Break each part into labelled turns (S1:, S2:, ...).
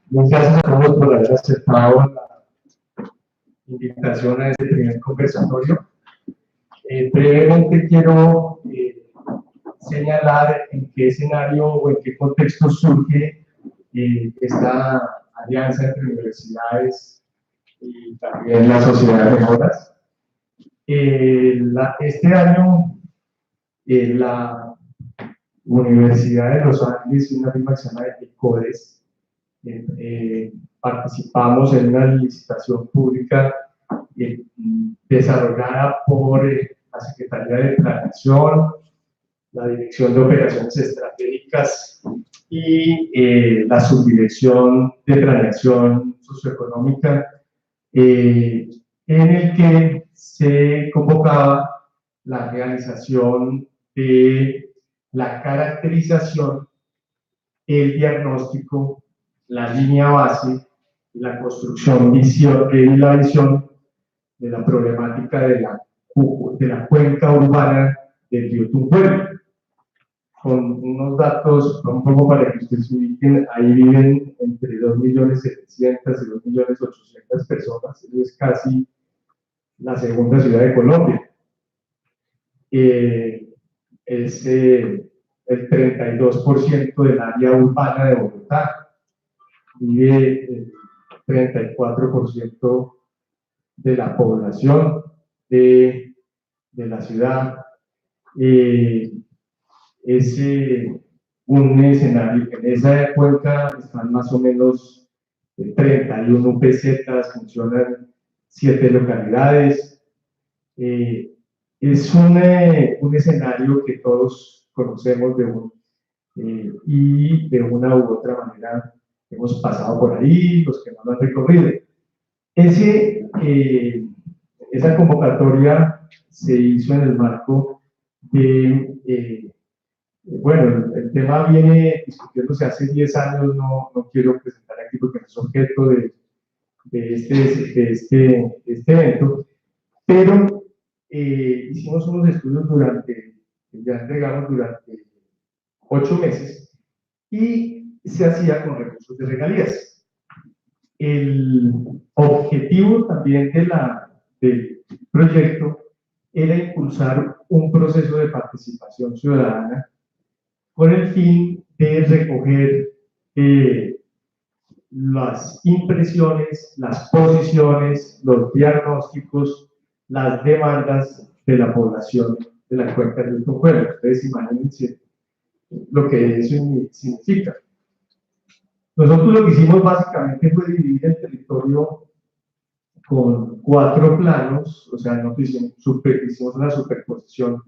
S1: Muchas gracias a todos por haber aceptado la invitación a este primer conversatorio. Brevemente quiero señalar en qué escenario o en qué contexto surge esta alianza entre universidades y también la sociedad de mejoras. Este año la Universidad de Los Ángeles y una firma que se llama ECODES participamos en una licitación pública desarrollada por la Secretaría de Planeación, la Dirección de Operaciones Estratégicas y la Subdirección de Planeación Socioeconómica, en el que se convocaba la realización de la caracterización, el diagnóstico, la línea base, la construcción y la visión de la problemática de la cuenca urbana del río Tunjuelo. Con unos datos, un poco para que ustedes se ubiquen, ahí viven entre 2.700.000 y 2.800.000 personas, eso es casi la segunda ciudad de Colombia. Es el 32% del área urbana de Bogotá, vive el 34% de la población de la ciudad. Es un escenario que en esa cuenca están más o menos 31 pesetas, funcionan 7 localidades. Es un escenario que todos conocemos y de una u otra manera hemos pasado por ahí, los que no lo han recorrido. Esa convocatoria se hizo en el marco de, bueno, el tema viene discutiéndose hace 10 años, no quiero presentar aquí porque no es objeto de este evento, pero hicimos unos estudios ya entregamos durante 8 meses y se hacía con recursos de regalías. El objetivo también del proyecto era impulsar un proceso de participación ciudadana con el fin de recoger las impresiones, las posiciones, los diagnósticos, las demandas de la población de la cuenca del Tunjuelo. Ustedes imagínense lo que eso significa. Nosotros lo que hicimos básicamente fue dividir el territorio con 4 planos, o sea, nosotros hicimos una superposición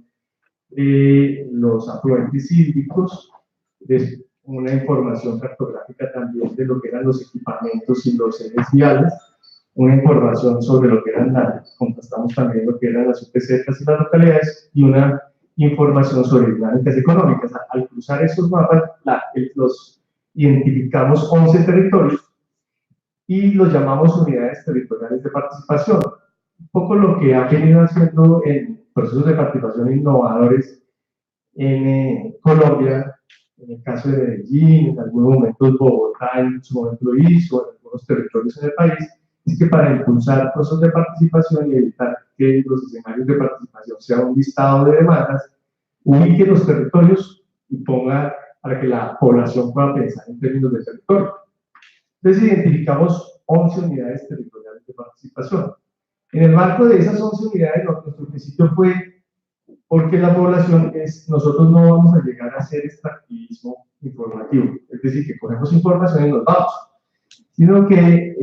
S1: de los afluentes hídricos, de una información cartográfica también de lo que eran los equipamientos y los ejes viales, una información sobre lo que eran contrastamos también lo que eran las UPCs y las localidades, y una información sobre dinámicas económicas. Al cruzar esos mapas, los identificamos 11 territorios y los llamamos unidades territoriales de participación. Un poco lo que ha venido haciendo en procesos de participación innovadores en Colombia, en el caso de Medellín, en algunos momentos Bogotá en su momento lo hizo, en algunos territorios en el país, es que para impulsar procesos de participación y evitar que los escenarios de participación sean un listado de demandas, ubique los territorios y ponga para que la población pueda pensar en términos de territorio. Entonces identificamos 11 unidades territoriales de participación. En el marco de esas 11 unidades, nuestro principio fue porque la población nosotros no vamos a llegar a hacer extractivismo informativo, es decir, que cogemos información y nos vamos, sino que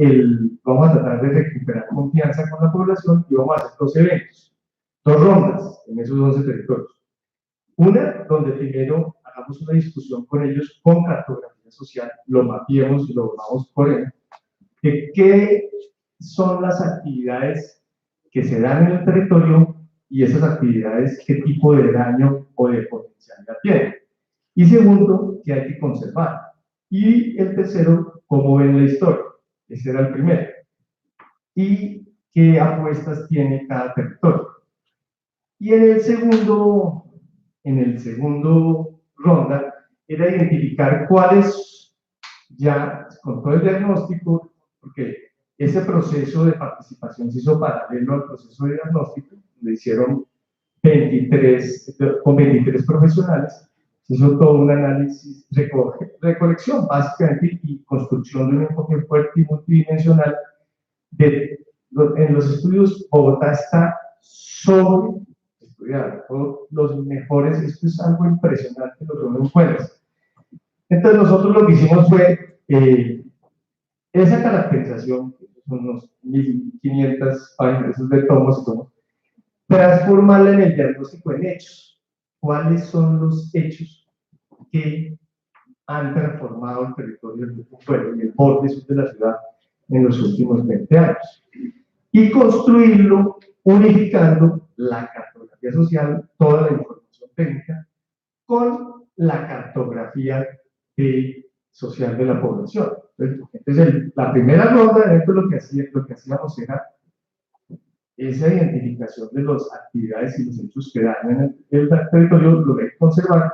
S1: vamos a tratar de recuperar confianza con la población y vamos a hacer 2 eventos, 2 rondas en esos 11 territorios. Una, donde primero hagamos una discusión con ellos con cartografía social, lo mapeemos y lo vamos por él, de qué son las actividades que se dan en el territorio y esas actividades qué tipo de daño o de potencialidad tienen. Y segundo, que hay que conservar. Y el tercero, cómo ven la historia. Ese era el primero. Y qué apuestas tiene cada territorio. Y en el segundo ronda era identificar cuáles ya con todo el diagnóstico, porque ese proceso de participación se hizo paralelo al proceso de diagnóstico, le hicieron 23, con 23 profesionales, se hizo todo un análisis, recolección básicamente y construcción de un enfoque fuerte y multidimensional. En los estudios, Bogotá está sobre estudiado, todos los mejores, esto es algo impresionante lo que uno encuentra. Entonces nosotros lo que hicimos fue esa caracterización, son unos 1500 páginas, esos de tomos y tomos, transformarla en el diagnóstico en hechos. ¿Cuáles son los hechos que han transformado el territorio del pueblo y el borde sur de la ciudad en los últimos 20 años? Y construirlo unificando la cartografía social, toda la información técnica, con la cartografía social de la población. Entonces la primera ronda de esto lo que hacíamos era esa identificación de las actividades y los hechos que dañan el territorio, lo que hay que conservar,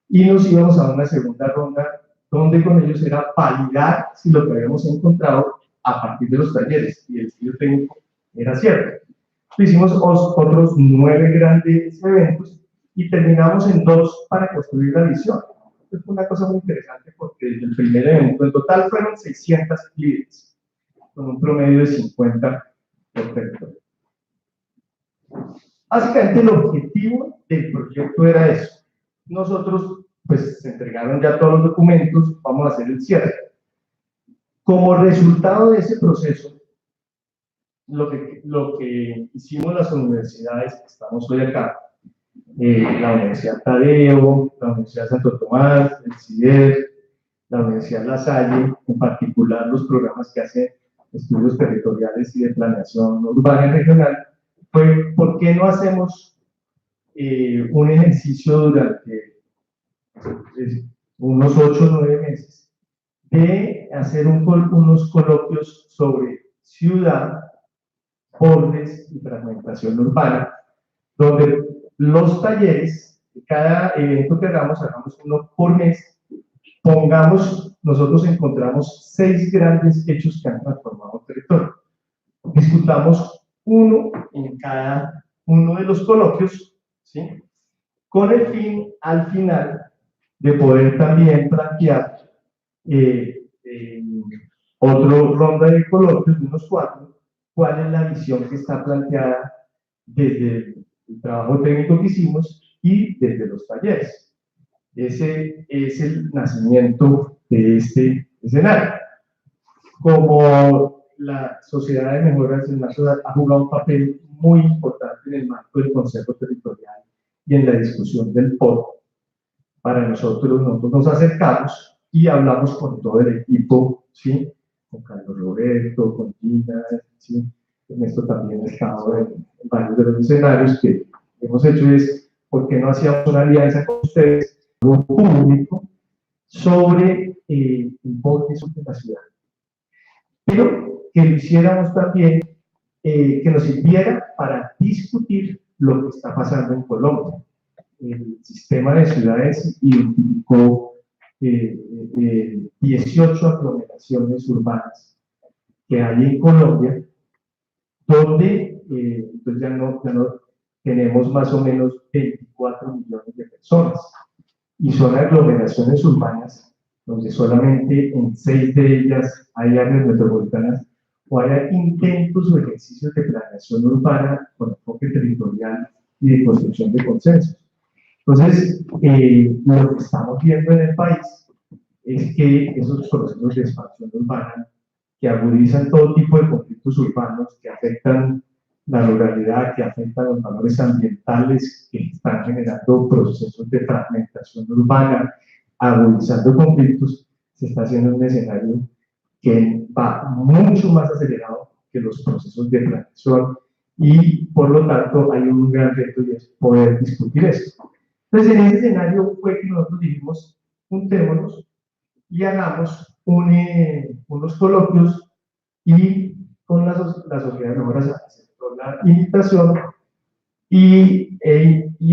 S1: y nos íbamos a una segunda ronda donde con ellos era validar si lo que habíamos encontrado a partir de los talleres y el estudio técnico era cierto. Hicimos otros 9 grandes eventos y terminamos en 2 para construir la visión. Fue una cosa muy interesante porque el primer evento en total fueron 600 líderes, con un promedio de 50 por territorio. Básicamente el objetivo del proyecto era eso. Nosotros, pues, se entregaron ya todos los documentos, vamos a hacer el cierre. Como resultado de ese proceso, lo que hicimos las universidades que estamos hoy acá, la Universidad Tadeo, la Universidad Santo Tomás, el CIDER, la Universidad La Salle, en particular los programas que hacen estudios territoriales y de planeación urbana y regional, fue ¿por qué no hacemos un ejercicio durante unos 8 o 9 meses de hacer unos coloquios sobre ciudad, bordes y fragmentación urbana, donde los talleres, cada evento que hagamos uno por mes, nosotros encontramos 6 grandes hechos que han transformado el territorio. Discutamos uno en cada uno de los coloquios, ¿sí? Con el fin, al final, de poder también plantear otra ronda de coloquios, de unos 4, cuál es la visión que está planteada desde el trabajo técnico que hicimos y desde los talleres. Ese es el nacimiento de este escenario. Como la Sociedad de Mejoras del Marco ha jugado un papel muy importante en el marco del Consejo Territorial y en la discusión del POT, para nosotros nos acercamos y hablamos con todo el equipo, ¿sí? Con Carlos Roberto, con Gina, ¿sí? En esto también he estado en varios de los escenarios que hemos hecho, es ¿por qué no hacíamos una alianza con ustedes, un público, sobre el borde sur de la ciudad? Pero que lo hiciéramos también, que nos sirviera para discutir lo que está pasando en Colombia. El sistema de ciudades identificó 18 aglomeraciones urbanas que hay en Colombia, donde pues ya no tenemos más o menos 24 millones de personas. Y son aglomeraciones urbanas donde solamente en 6 de ellas hay áreas metropolitanas o hay intentos o ejercicios de planeación urbana con enfoque territorial y de construcción de consensos. Entonces, lo que estamos viendo en el país es que esos procesos de expansión urbana que agudizan todo tipo de conflictos urbanos, que afectan la ruralidad, que afectan los valores ambientales, que están generando procesos de fragmentación urbana, agudizando conflictos, se está haciendo en un escenario que va mucho más acelerado que los procesos de planeación y, por lo tanto, hay un gran reto y es poder discutir esto. Entonces, en ese escenario fue que nosotros dijimos, juntémonos y hagamos unos coloquios y con la Sociedad de Mejoras aceptó la invitación y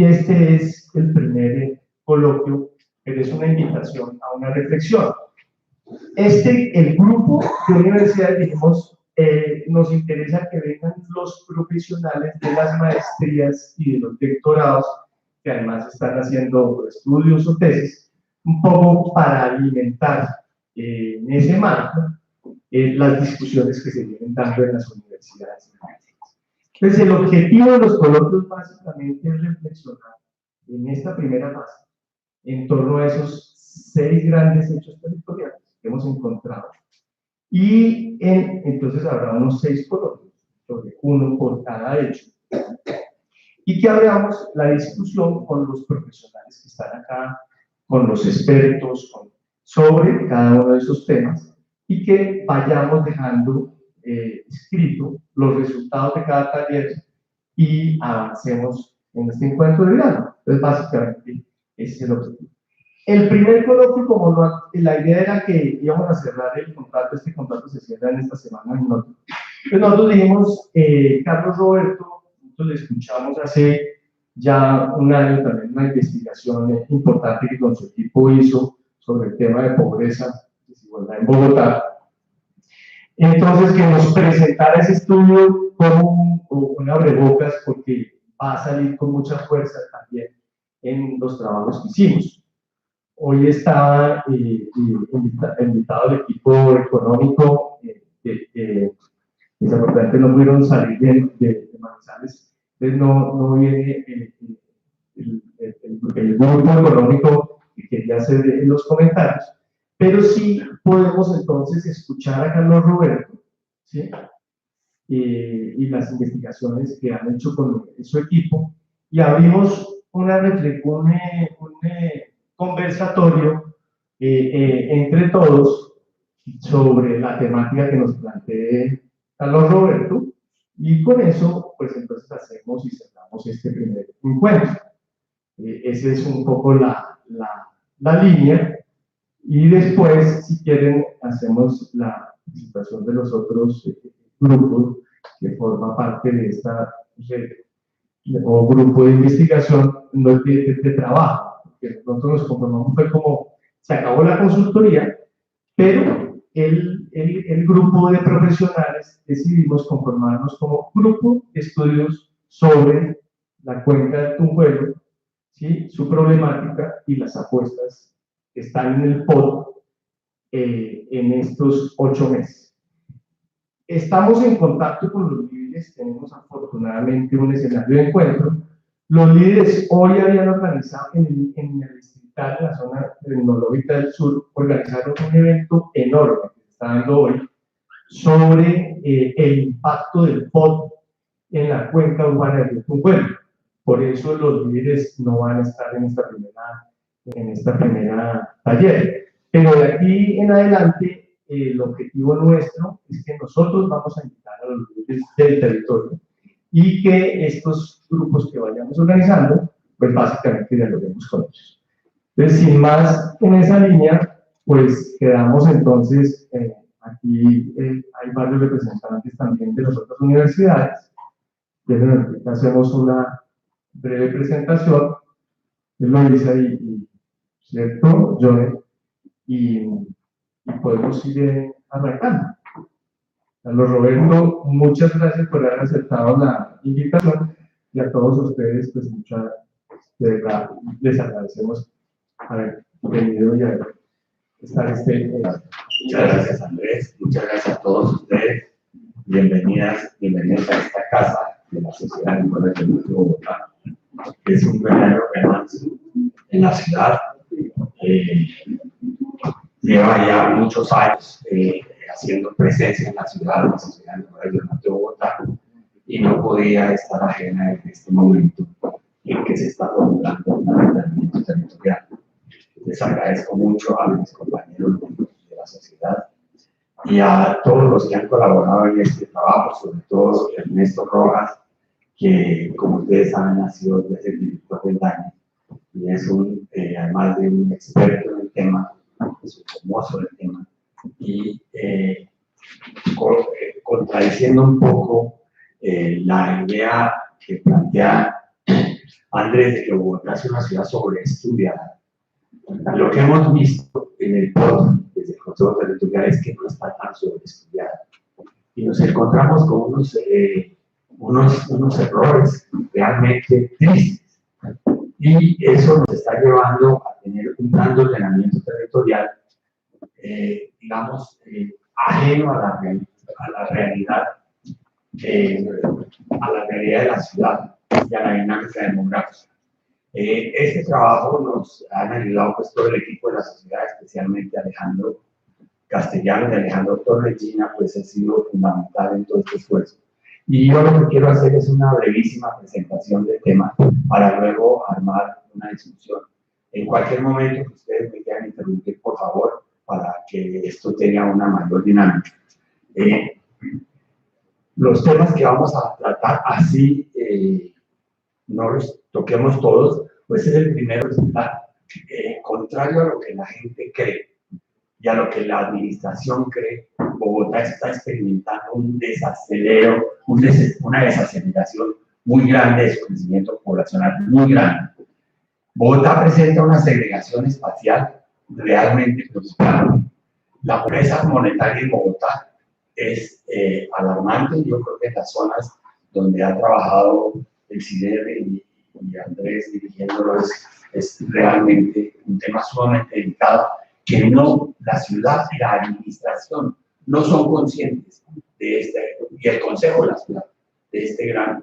S1: este es el primer coloquio, que es una invitación a una reflexión. El grupo de universidades, dijimos, nos interesa que vengan los profesionales de las maestrías y de los doctorados, que además están haciendo estudios o tesis, un poco para alimentar en ese marco las discusiones que se vienen dando en las universidades. Entonces, el objetivo de los coloquios básicamente es reflexionar en esta primera fase en torno a esos 6 grandes hechos territoriales que hemos encontrado. Y entonces habrá unos 6 coloquios, sobre uno por cada hecho, y que abramos la discusión con los profesionales que están acá, con los expertos, sobre cada uno de esos temas, y que vayamos dejando escrito los resultados de cada taller y avancemos en este encuentro de diálogo. Entonces, básicamente, ese es el objetivo. El primer coloquio, como la idea era que íbamos a cerrar el contrato, este contrato se cierra en esta semana. Pues nosotros dijimos, Carlos Roberto, nosotros le escuchamos hace ya un año también una investigación importante que con su equipo hizo sobre el tema de pobreza, desigualdad en Bogotá. Entonces, que nos presentara ese estudio como un abrebocas, porque va a salir con mucha fuerza también en los trabajos que hicimos. Hoy estaba invitado el equipo económico, desafortunadamente no pudieron salir de Manizales, entonces no viene el grupo económico que quería hacer los comentarios, pero sí podemos entonces escuchar a Carlos Roberto, ¿sí? Y las investigaciones que han hecho con su equipo, y abrimos un conversatorio entre todos sobre la temática que nos plantee Carlos Roberto, y con eso, pues entonces hacemos y cerramos este primer encuentro. Esa es un poco la línea, y después, si quieren, hacemos la presentación de los otros grupos que forman parte de esta red o grupo de investigación de trabajo, porque nosotros nos conformamos, fue como se acabó la consultoría, pero el grupo de profesionales decidimos conformarnos como grupo de estudios sobre la cuenca del Tunjuelo, ¿sí? Su problemática y las apuestas que están en el POT en estos 8 meses. Estamos en contacto con los líderes, tenemos afortunadamente un escenario de encuentro. Los líderes hoy habían organizado en el distrital, en la zona tecnológica del sur, organizaron un evento enorme que se está dando hoy sobre el impacto del POT en la cuenca urbana del Tunjuelo. Por eso los líderes no van a estar en esta primera taller. Pero de aquí en adelante, el objetivo nuestro es que nosotros vamos a invitar a los líderes del territorio y que estos grupos que vayamos organizando, pues básicamente dialoguemos con ellos. Entonces, sin más en esa línea, pues quedamos entonces, aquí hay varios representantes también de las otras universidades. Hacemos una breve presentación, lo dice ahí, ¿cierto, Johnny? Y podemos ir arrancando. Carlos Roberto, muchas gracias por haber aceptado la invitación, y a todos ustedes, pues de verdad, les agradecemos haber venido y haber estado
S2: Muchas gracias, Andrés, muchas gracias a todos ustedes, bienvenidos a esta casa de la Sociedad de Mujeres de Bogotá, que es un verdadero remanso en la ciudad. Lleva ya muchos años haciendo presencia en la ciudad de la Sociedad de Mujeres de Bogotá, y no podía estar ajena en este momento en que se está formulando un ordenamiento territorial. Les agradezco mucho a mis compañeros de la sociedad y a todos los que han colaborado en este trabajo, sobre todo Ernesto Rojas, que, como ustedes saben, ha sido desde el director del DANE y es además de un experto en el tema, es un famoso del tema, y contradiciendo un poco la idea que plantea Andrés de que Bogotá es una ciudad sobreestudiada. Lo que hemos visto en el POT desde desde el Consejo Territorial es que no está tan sobreestudiada. Y nos encontramos con unos errores realmente tristes. Y eso nos está llevando a tener un plan de ordenamiento territorial, digamos, ajeno a la realidad de la ciudad y a la dinámica demográfica. Este trabajo nos han ayudado pues, todo el equipo de la sociedad, especialmente Alejandro Castellano y Alejandro Torregina, pues ha sido fundamental en todo este esfuerzo. Y yo lo que quiero hacer es una brevísima presentación del tema para luego armar una discusión. En cualquier momento que ustedes me quieran interrumpir, por favor, para que esto tenga una mayor dinámica. Los temas que vamos a tratar, así no los toquemos todos, pues es el primero, contrario a lo que la gente cree y a lo que la administración cree, Bogotá está experimentando un desacelero, una desaceleración muy grande de su crecimiento poblacional, muy grande. Bogotá presenta una segregación espacial realmente preocupante. La pobreza monetaria en Bogotá es alarmante. Yo creo que en las zonas donde ha trabajado el CIDER y Andrés dirigiéndolo es realmente un tema sumamente delicado, que no, la ciudad y la administración no son conscientes de y el Consejo de la Ciudad, de este gran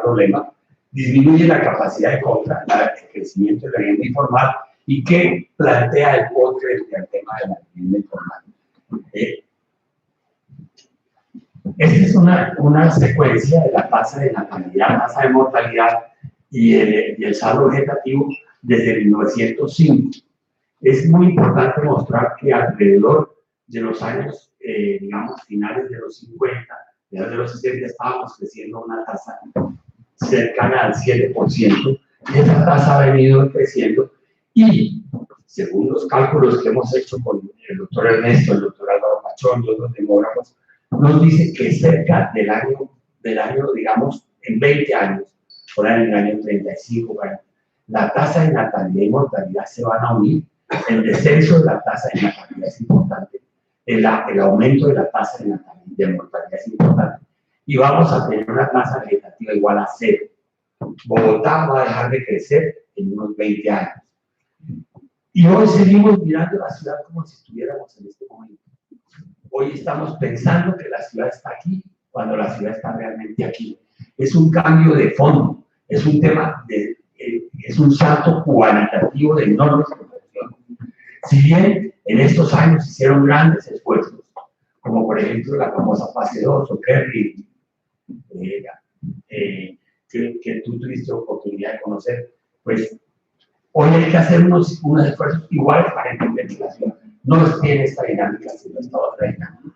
S2: problema. Disminuye la capacidad de compra, el crecimiento de la vivienda informal y que plantea el postre del tema de la vivienda informal. Esta es una secuencia de la tasa de natalidad, tasa de mortalidad y el saldo vegetativo desde 1905. Es muy importante mostrar que alrededor de los años, digamos, finales de los 50, finales de los 60, estábamos creciendo una tasa cercana al 7%, y esa tasa ha venido creciendo, y según los cálculos que hemos hecho con el doctor Ernesto, el doctor Álvaro Pachón y otros demógrafos, nos dice que cerca del año, digamos, en 20 años, por ahí en el año 35, bueno, la tasa de natalidad y mortalidad se van a unir. El descenso de la tasa de natalidad es importante, el aumento de la tasa de natalidad y de mortalidad es importante, y vamos a tener una tasa vegetativa igual a 0. Bogotá va a dejar de crecer en unos 20 años. Y hoy seguimos mirando la ciudad como si estuviéramos en este momento. Hoy estamos pensando que la ciudad está aquí, cuando la ciudad está realmente aquí. Es un cambio de fondo, es un tema es un salto cualitativo de enormes proporciones. Si bien en estos años hicieron grandes esfuerzos, como por ejemplo la famosa fase 2 o Kerry, que tú tuviste oportunidad de conocer, pues hoy hay que hacer unos esfuerzos iguales para entender que la ciudad no tiene esta dinámica, sino esta otra dinámica.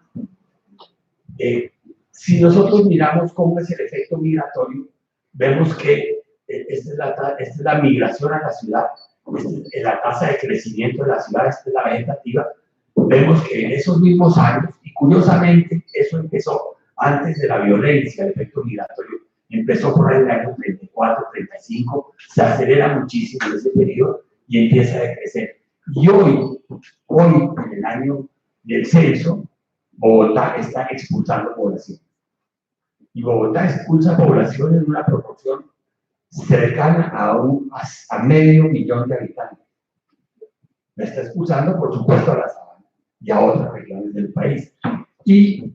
S2: Si nosotros miramos cómo es el efecto migratorio, vemos que esta es la migración a la ciudad, esta es la tasa de crecimiento de la ciudad, esta es la vegetativa. Vemos que en esos mismos años, y curiosamente eso empezó antes de la violencia, el efecto migratorio, empezó por ahí en el año 34, 35, se acelera muchísimo en ese periodo y empieza a crecer. Y hoy, en el año del censo, Bogotá está expulsando población. Y Bogotá expulsa población en una proporción cercana a 500.000 de habitantes. La está expulsando, por supuesto, a la sabana y a otras regiones del país. Y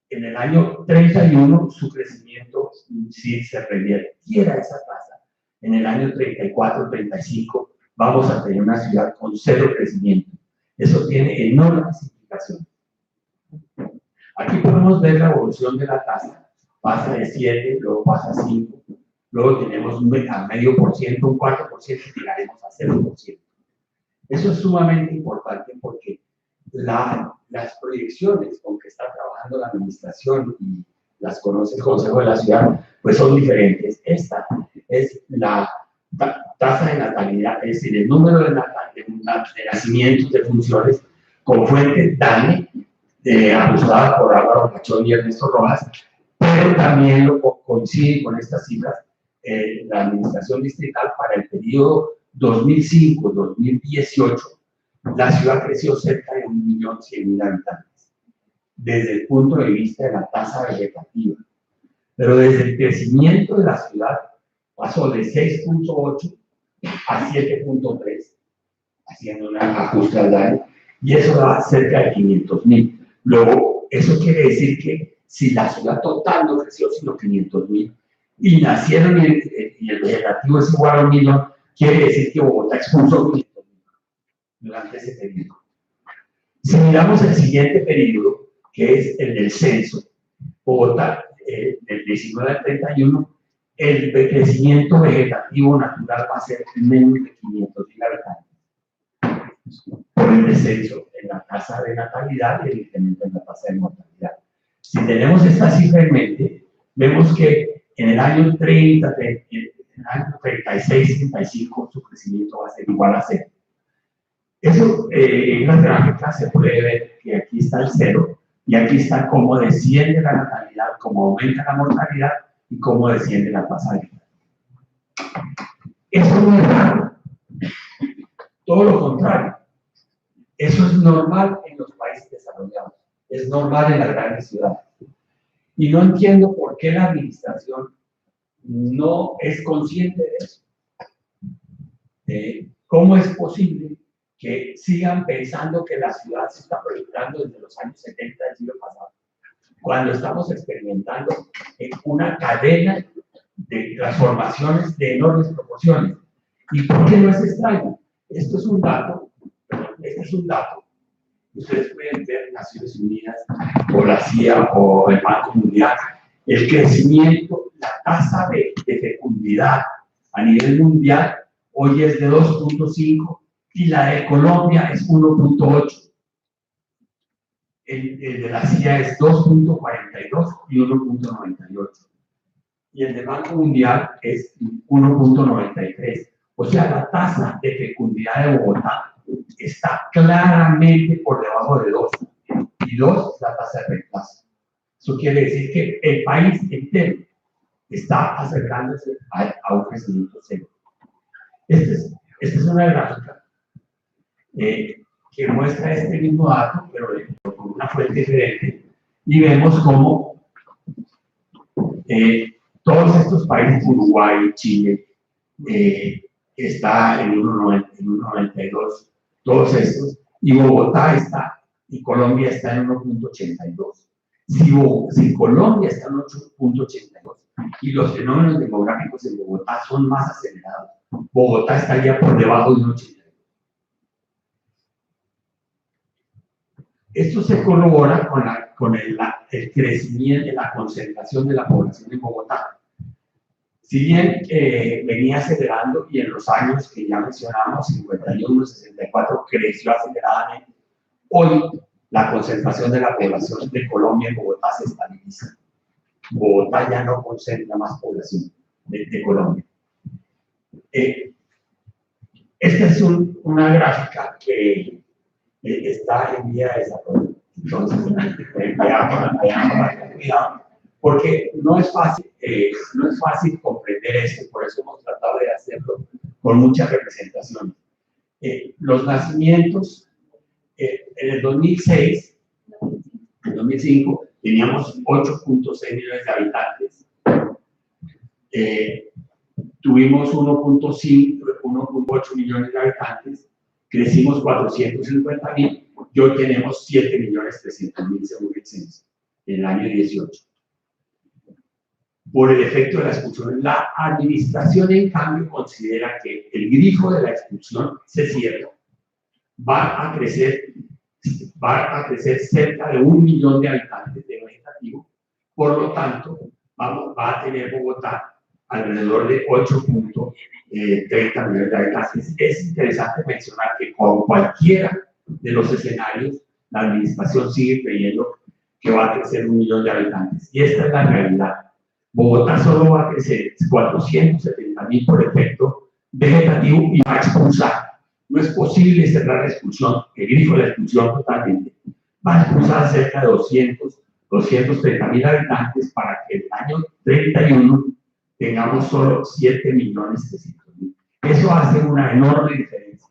S2: en el año 31 su crecimiento sí se revertiera esa tasa. En el año 34, 35 vamos a tener una ciudad con 0 crecimiento. Eso tiene enormes implicaciones. Aquí podemos ver la evolución de la tasa. Pasa de 7, luego pasa a 5, luego tenemos a 0,5%, un 4% y llegaremos a 0%. Eso es sumamente importante porque las proyecciones con que está trabajando la administración y las conoce el Consejo de la Ciudad, pues son diferentes. Esta es la tasa de natalidad, es decir, el número de nacimientos de funciones con fuente DANE, ajustada por Álvaro Pachón y Ernesto Rojas, pero también coincide con estas cifras la administración distrital para el periodo 2005-2018 La ciudad creció cerca de 1.100.000 habitantes, desde el punto de vista de la tasa vegetativa. Pero desde el crecimiento de la ciudad pasó de 6.8 a 7.3, haciendo una ajuste al año, y eso da cerca de 500.000. Luego, eso quiere decir que si la ciudad total no creció sino 500.000, y nacieron y el vegetativo es igual a 1.000.000, quiere decir que Bogotá expulsó 500.000 durante ese periodo. Si miramos el siguiente periodo, que es el del censo, Bogotá, del 19 al 31, el crecimiento vegetativo natural va a ser menos de 500.000 habitantes, por el descenso en la tasa de natalidad y el incremento en la tasa de mortalidad. Si tenemos esta cifra en mente, vemos que en el año 30, en el año 36, 35, su crecimiento va a ser igual a 0. Eso en las gráficas se puede ver que aquí está el 0 y aquí está cómo desciende la natalidad, cómo aumenta la mortalidad y cómo desciende la tasa de vida. Eso no es raro, todo lo contrario. Eso es normal en los países desarrollados, es normal en las grandes ciudades. Y no entiendo por qué la administración no es consciente de eso. ¿Cómo es posible que sigan pensando que la ciudad se está proyectando desde los años 70 del siglo pasado, cuando estamos experimentando una cadena de transformaciones de enormes proporciones? ¿Y por qué no es extraño? Esto es un dato, ustedes pueden ver Naciones Unidas o la CIA o el Banco Mundial, el crecimiento, la tasa de fecundidad a nivel mundial hoy es de 2.5 y la de Colombia es 1.8. El de la CIA es 2.42 y 1.98. Y el del Banco Mundial es 1.93. O sea, la tasa de fecundidad de Bogotá está claramente por debajo de 2. Y 2 es la tasa de reemplazo. Eso quiere decir que el país entero está acercándose a un crecimiento cero. Esta es una gráfica que muestra este mismo dato, pero con una fuente diferente, y vemos cómo todos estos países, Uruguay, Chile, está en 1.92, todos estos, y Bogotá está, y Colombia está en 1.82. Si Colombia está en 8.82 y los fenómenos demográficos en Bogotá son más acelerados, Bogotá estaría por debajo de 1.82. Esto se corrobora con el crecimiento, la concentración de la población en Bogotá. Si bien venía acelerando y en los años que ya mencionamos, 51, 64, creció aceleradamente, hoy la concentración de la población de Colombia en Bogotá se estabiliza. Bogotá ya no concentra más población de Colombia. Esta es una gráfica que está en vía de desarrollo. Entonces, veamos, cuidado, porque no es fácil comprender esto, por eso hemos tratado de hacerlo con muchas representaciones. Los nacimientos, en el 2006, en 2005, teníamos 8.6 millones de habitantes. Tuvimos 1.8 millones de habitantes, crecimos 450.000 y hoy tenemos 7.300.000 según el censo, en el año 18. Por el efecto de la expulsión, la administración en cambio considera que el grifo de la expulsión se cierra. Va a crecer cerca de 1 millón de habitantes de vegetativo, por lo tanto va a tener Bogotá alrededor de 8.30 millones de habitantes. Es interesante mencionar que con cualquiera de los escenarios, la administración sigue creyendo que va a crecer 1 millón de habitantes. Y esta es la realidad. Bogotá solo va a crecer 470.000 por efecto vegetativo y va a expulsar. No es posible cerrar la expulsión, el grifo de la expulsión totalmente. Va a expulsar cerca de 230.000 habitantes para que el año 31 tengamos solo 7.300.000. Eso hace una enorme diferencia.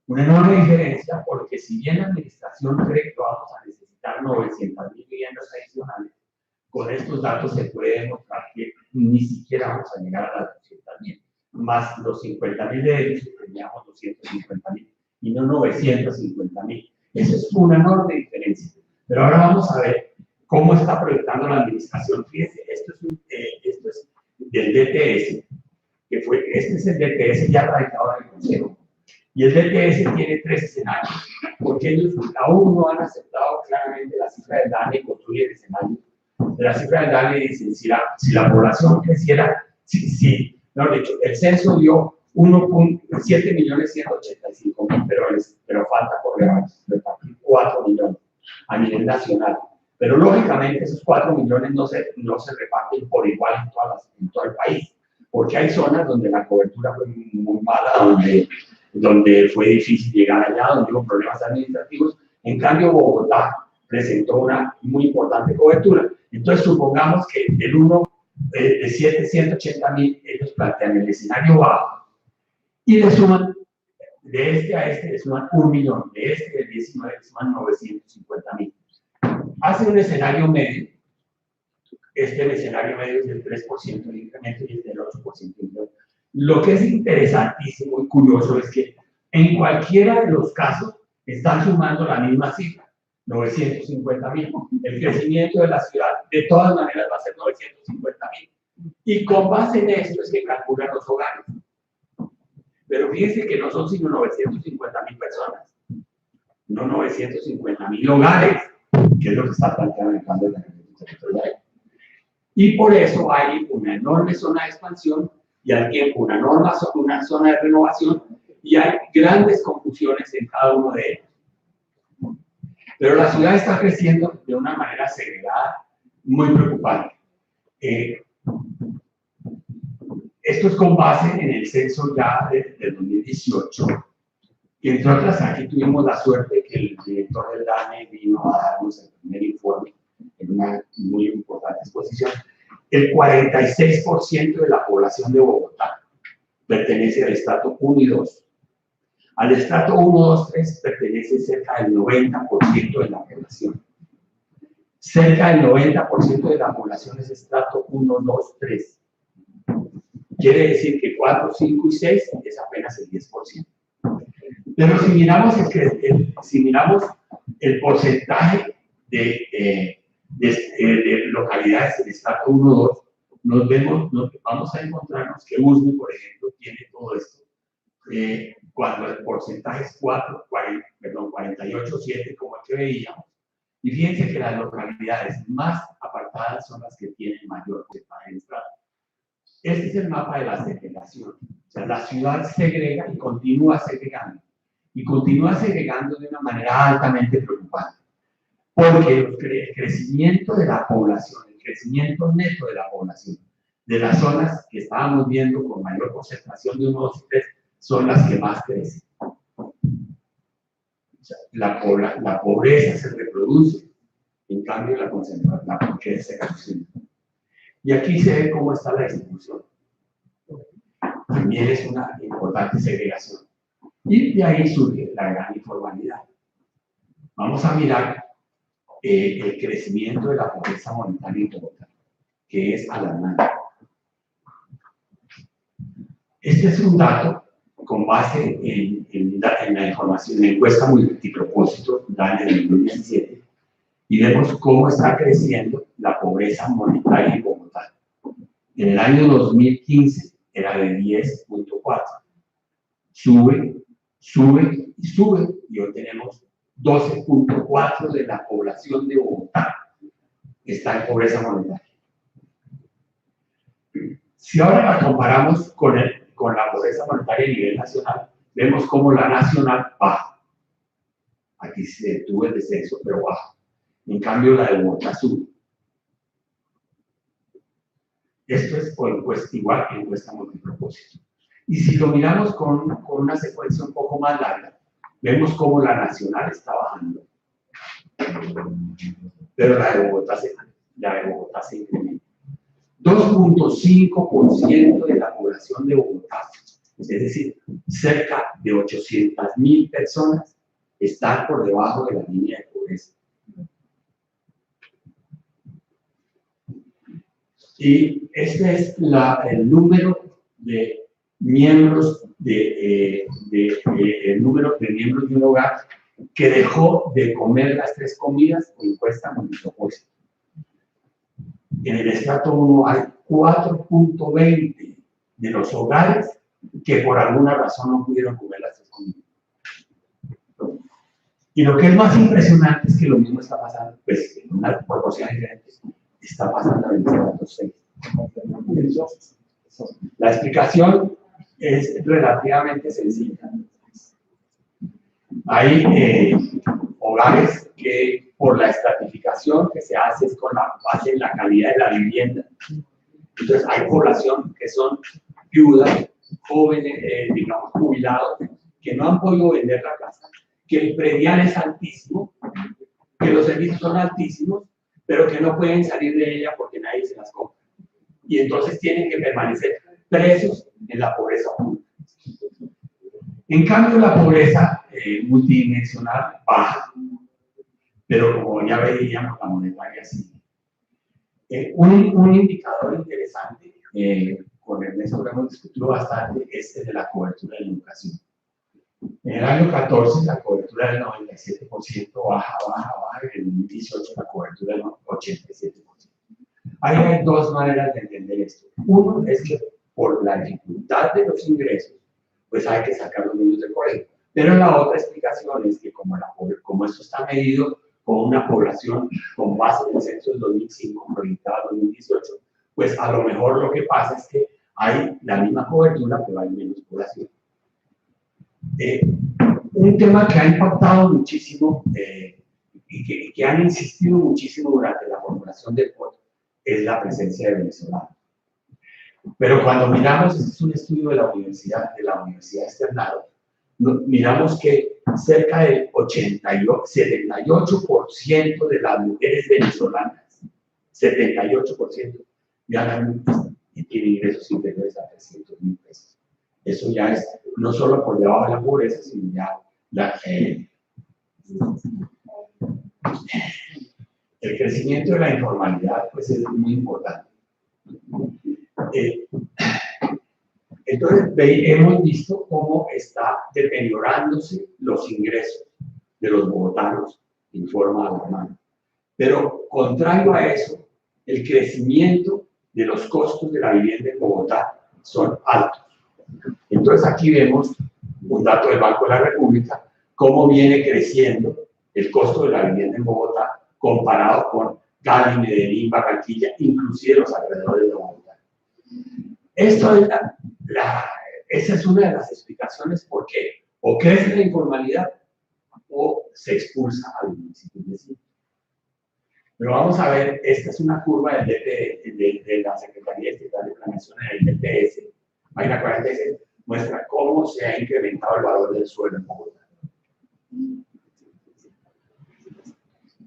S2: Una enorme diferencia, porque si bien la administración cree que vamos a necesitar 900.000 viviendas adicionales, con estos datos se puede demostrar que ni siquiera vamos a llegar a las 200.000, más los 50.000 de ellos, tendríamos 250.000 y no 950.000. Esa es una enorme diferencia. Pero ahora vamos a ver cómo está proyectando la administración. Fíjense, esto es del DTS, este es el DTS ya radicado en el Consejo. Y el DTS tiene 3 escenarios, porque ellos aún no han aceptado claramente la cifra del DANE y construyen escenarios. De la cifra del DANE dicen, si la población creciera, mejor dicho, el censo dio 7.185.000, pero falta por repartir 4 millones a nivel nacional. Pero lógicamente esos 4 millones no se reparten por igual en todo el país, porque hay zonas donde la cobertura fue muy mala, donde fue difícil llegar allá, donde hubo problemas administrativos. En cambio, Bogotá presentó una muy importante cobertura. Entonces, supongamos que del 1 de 180.000, ellos plantean el escenario bajo y le suman, de este a este, le suman 1 millón, de este del 19 le suman 950.000. Hace un escenario medio. El escenario medio es del 3% de incremento y es del 8% de incremento. Lo que es interesantísimo y curioso es que en cualquiera de los casos están sumando la misma cifra, 950.000. El crecimiento de la ciudad de todas maneras va a ser 950.000. Y con base en esto es que calculan los hogares. Pero fíjense que no son sino 950.000 personas, no 950.000 hogares, que es lo que está planteando el cambio de la territorial. Y por eso hay una enorme zona de expansión y al tiempo una zona de renovación y hay grandes confusiones en cada uno de ellos. Pero la ciudad está creciendo de una manera segregada, muy preocupante. Esto es con base en el censo ya del 2018, que entre otras aquí tuvimos la suerte que el director del DANE vino a darnos el primer informe en una muy importante exposición. El 46% de la población de Bogotá pertenece al estrato 1 y 2. Al estrato 1, 2, 3 pertenece cerca del 90% de la población. Cerca del 90% de la población es estrato 1, 2, 3. Quiere decir que 4, 5 y 6 es apenas el 10%. Pero si miramos el porcentaje de localidades del estrato 1, 2, vamos a encontrarnos que Usme, por ejemplo, tiene todo esto. Cuando el porcentaje es 48, 7, como el que veíamos. Y fíjense que las localidades más apartadas son las que tienen mayor porcentaje de estrato. Este es el mapa de la segregación. O sea, la ciudad segrega y continúa segregando. Y continúa segregando de una manera altamente preocupante. Porque el crecimiento de la población, el crecimiento neto de la población, de las zonas que estábamos viendo con mayor concentración de 1, 2 y 3, son las que más crecen. O sea, la pobreza se reproduce, en cambio la pobreza se reduce. Y aquí se ve cómo está la distribución. También es una importante segregación. Y de ahí surge la gran informalidad. Vamos a mirar el crecimiento de la pobreza monetaria en Bogotá, que es alarmante. Este es un dato con base en la información, en la encuesta multipropósito DANE del 2017, y vemos cómo está creciendo la pobreza monetaria en Bogotá. En el año 2015 era de 10.4. Sube y sube, y hoy tenemos 12.4 de la población de Bogotá está en pobreza monetaria. Si ahora la comparamos con la pobreza monetaria a nivel nacional, vemos cómo la nacional baja. Aquí se detuvo el descenso, pero baja. En cambio, la de Bogotá sube. Esto es igual que encuesta multipropósito. Y si lo miramos con una secuencia un poco más larga, vemos cómo la nacional está bajando. Pero la de Bogotá se incrementa. 2.5% de la población de Bogotá Es decir, cerca de 800.000 personas están por debajo de la línea de pobreza. Y este es el número de miembros el número de miembros de un hogar que dejó de comer las 3 comidas por encuesta Montefiore. En el estrato 1 hay 4.20 de los hogares que por alguna razón no pudieron comer las 3 comidas. Y lo que es más impresionante es que lo mismo está pasando, pues en una proporción diferente, está pasando en el estrato 6. La explicación es relativamente sencilla. Hay hogares que por la estratificación que se hace es con la base en la calidad de la vivienda. Entonces hay población que son viudas, jóvenes, digamos jubilados, que no han podido vender la casa, que el predial es altísimo, que los servicios son altísimos, pero que no pueden salir de ella porque nadie se las compra. Y entonces tienen que permanecer presos en la pobreza oculta. En cambio, la pobreza multidimensional baja, pero como ya veíamos, la monetaria sí. Un indicador interesante, con Ernesto lo hemos discutido bastante, es el de la cobertura de la educación. En el año 14 la cobertura del 97% baja, y en el 2018 la cobertura del 87%. Ahí hay 2 maneras de entender esto. Uno es que por la dificultad de los ingresos, pues hay que sacar los niños del colegio. Pero la otra explicación es que como esto está medido con una población con base en el censo del 2005 proyectado en 2018, pues a lo mejor lo que pasa es que hay la misma cobertura, pero hay menos población. Un tema que ha impactado muchísimo y que han insistido muchísimo durante la formulación del voto es la presencia de venezolanos. Pero cuando miramos, este es un estudio de la Universidad Externado, miramos que cerca del 78% de las mujeres venezolanas, 78%, ganan y tienen ingresos inferiores a 300.000 pesos. Eso ya es no solo por debajo de la pobreza, sino ya el crecimiento de la informalidad pues es muy importante. Entonces hemos visto cómo está deteriorándose los ingresos de los bogotanos en forma alarmante. Pero contrario a eso, el crecimiento de los costos de la vivienda en Bogotá son altos. Entonces aquí vemos un dato del Banco de la República, cómo viene creciendo el costo de la vivienda en Bogotá comparado con Cali, Medellín, Barranquilla, inclusive los alrededores de Bogotá. Esa es una de las explicaciones por qué o crece la informalidad o se expulsa a los municipios vecinos. Pero vamos a ver, esta es una curva de la Secretaría Estatal de Planeación en el DPS. Página 46 muestra cómo se ha incrementado el valor del suelo en Bogotá.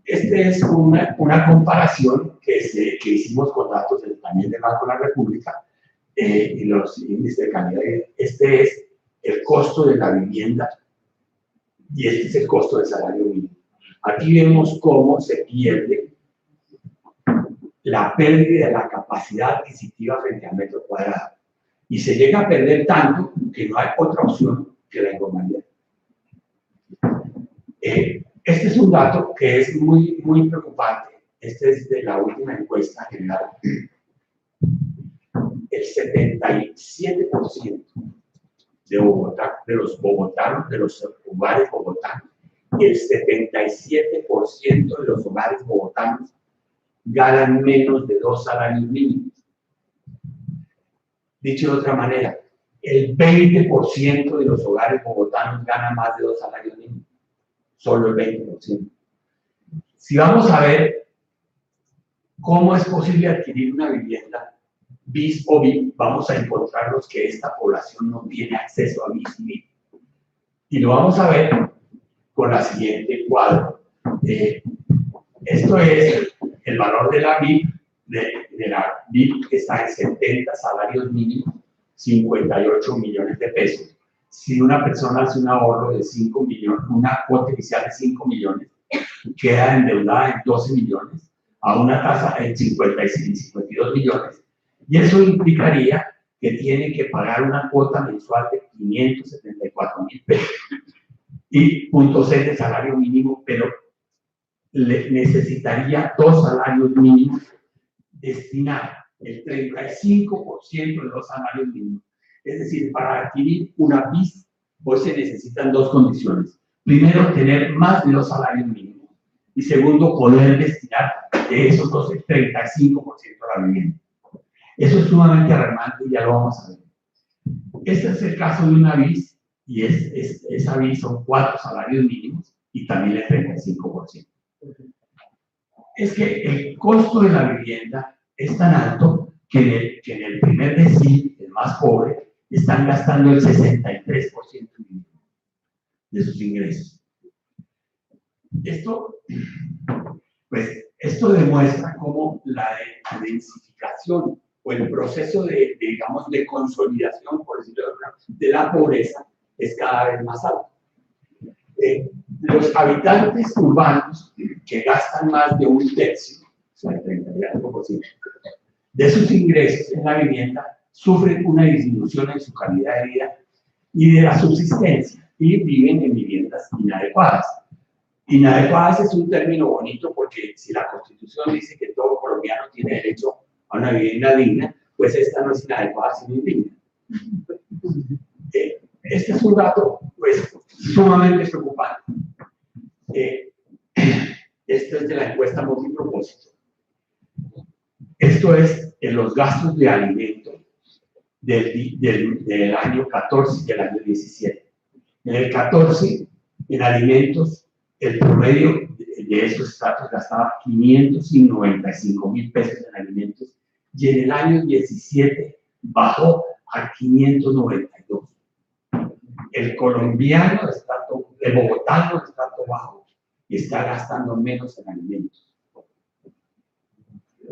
S2: Esta es una comparación que hicimos con datos también del Banco de la República y los índices de calidad. Este es el costo de la vivienda y este es el costo del salario mínimo. Aquí vemos cómo se pierde la pérdida de la capacidad adquisitiva frente al metro cuadrado. Y se llega a perder tanto que no hay otra opción que la informalidad. Este es un dato que es muy, muy preocupante. Este es de la última encuesta general. El 77% de Bogotá, de los bogotanos, de los hogares bogotanos, y el 77% de los hogares bogotanos ganan menos de 2 salarios mínimos. Dicho de otra manera, el 20% de los hogares bogotanos ganan más de 2 salarios mínimos. Solo el 20%. Si vamos a ver cómo es posible adquirir una vivienda BIS o BIP, vamos a encontrarnos que esta población no tiene acceso a BIS y BIP. Y lo vamos a ver con la siguiente cuadro. Esto es el valor de la BIP, de la BIP que está en 70 salarios mínimos, 58 millones de pesos. Si una persona hace un ahorro de 5 millones, una cuota inicial de 5 millones, queda endeudada en 12 millones, a una tasa de 52 millones. Y eso implicaría que tiene que pagar una cuota mensual de 574.000 pesos y 0.6 de salario mínimo, pero necesitaría 2 salarios mínimos, destinar el 35% de los salarios mínimos. Es decir, para adquirir una BIS, pues se necesitan 2 condiciones. Primero, tener más de 2 salarios mínimos. Y segundo, poder destinar de esos dos el 35% a la vivienda. Eso es sumamente alarmante y ya lo vamos a ver. Este es el caso de una BIS, y esa BIS son 4 salarios mínimos y también el 35%. Es que el costo de la vivienda es tan alto que en el primer decil, el más pobre, están gastando el 63% de sus ingresos. Esto demuestra cómo la densificación o el proceso digamos, de consolidación, por decirlo de la pobreza es cada vez más alto. Los habitantes urbanos que gastan más de 1/3, o sea, el 30% de sus ingresos en la vivienda, sufren una disminución en su calidad de vida y de la subsistencia y viven en viviendas inadecuadas. Inadecuadas es un término bonito porque si la Constitución dice que todo colombiano tiene derecho a una vivienda digna, pues esta no es inadecuada sino indigna. Este es un dato pues, sumamente preocupante. Esto es de la encuesta multipropósito. Esto es en los gastos de alimento del año 14 y del año 17. En el 14, en alimentos, el promedio de esos estratos gastaba 595.000 pesos en alimentos y en el año 17 bajó a 592. El colombiano, el bogotano de estrato bajo, está gastando menos en alimentos.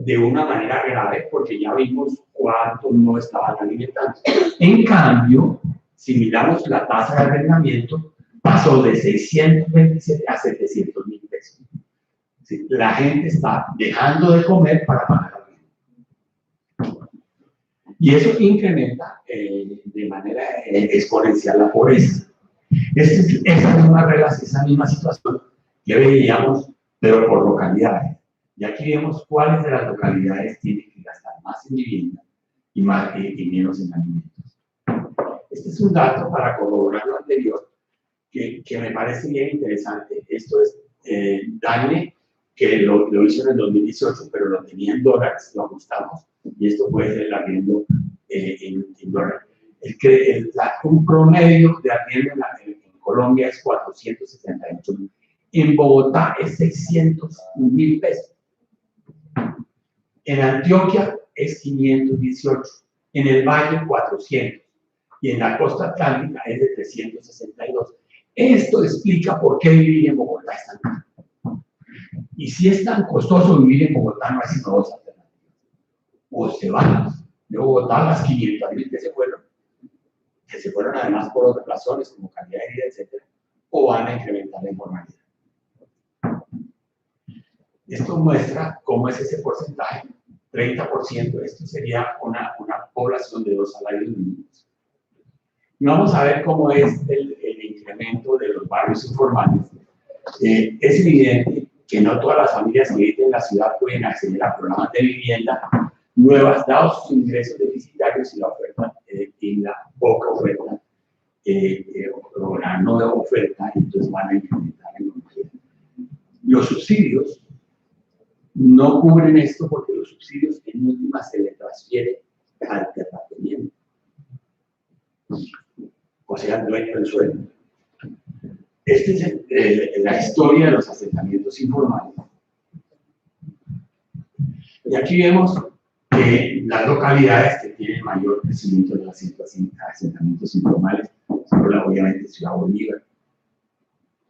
S2: De una manera grave, porque ya vimos cuánto no estaban alimentando. En cambio, si miramos la tasa de arrendamiento, pasó de 627 a 700.000 pesos. ¿Sí? La gente está dejando de comer para pagar arriendo. Y eso incrementa de manera exponencial la pobreza. Esa misma situación que veíamos, pero por localidades. Y aquí vemos cuáles de las localidades tienen que gastar más en vivienda y menos en alimentos. Este es un dato para corroborar lo anterior que me parece bien interesante. Esto es DANE, que lo hizo en el 2018, pero lo tenía en dólares, lo ajustamos, y esto puede ser el arriendo en dólares. Un promedio de arriendo en Colombia es 468.000. En Bogotá es 601.000 pesos. En Antioquia es 518. En el Valle 400. Y en la costa atlántica es de 362. Esto explica por qué vivir en Bogotá es tan caro. Y si es tan costoso vivir en Bogotá, no hay sino 2 alternativas. O se van de Bogotá las 500.000 que se fueron además por otras razones como calidad de vida, etc., o van a incrementar la informalidad. Esto muestra cómo es ese porcentaje. 30%, esto sería una población de 2 salarios mínimos. Y vamos a ver cómo es el incremento de los barrios informales. Es evidente que no todas las familias que viven en la ciudad pueden acceder a programas de vivienda nuevas, dados sus ingresos deficitarios y la oferta y la poca oferta, o la no oferta, entonces van a incrementar en los subsidios. No cubren esto porque los subsidios en última se le transfiere al terrateniente, o sea, al dueño del suelo. Esta es la historia de los asentamientos informales. Y aquí vemos que las localidades que tienen mayor crecimiento de los asentamientos informales son obviamente Ciudad Bolívar.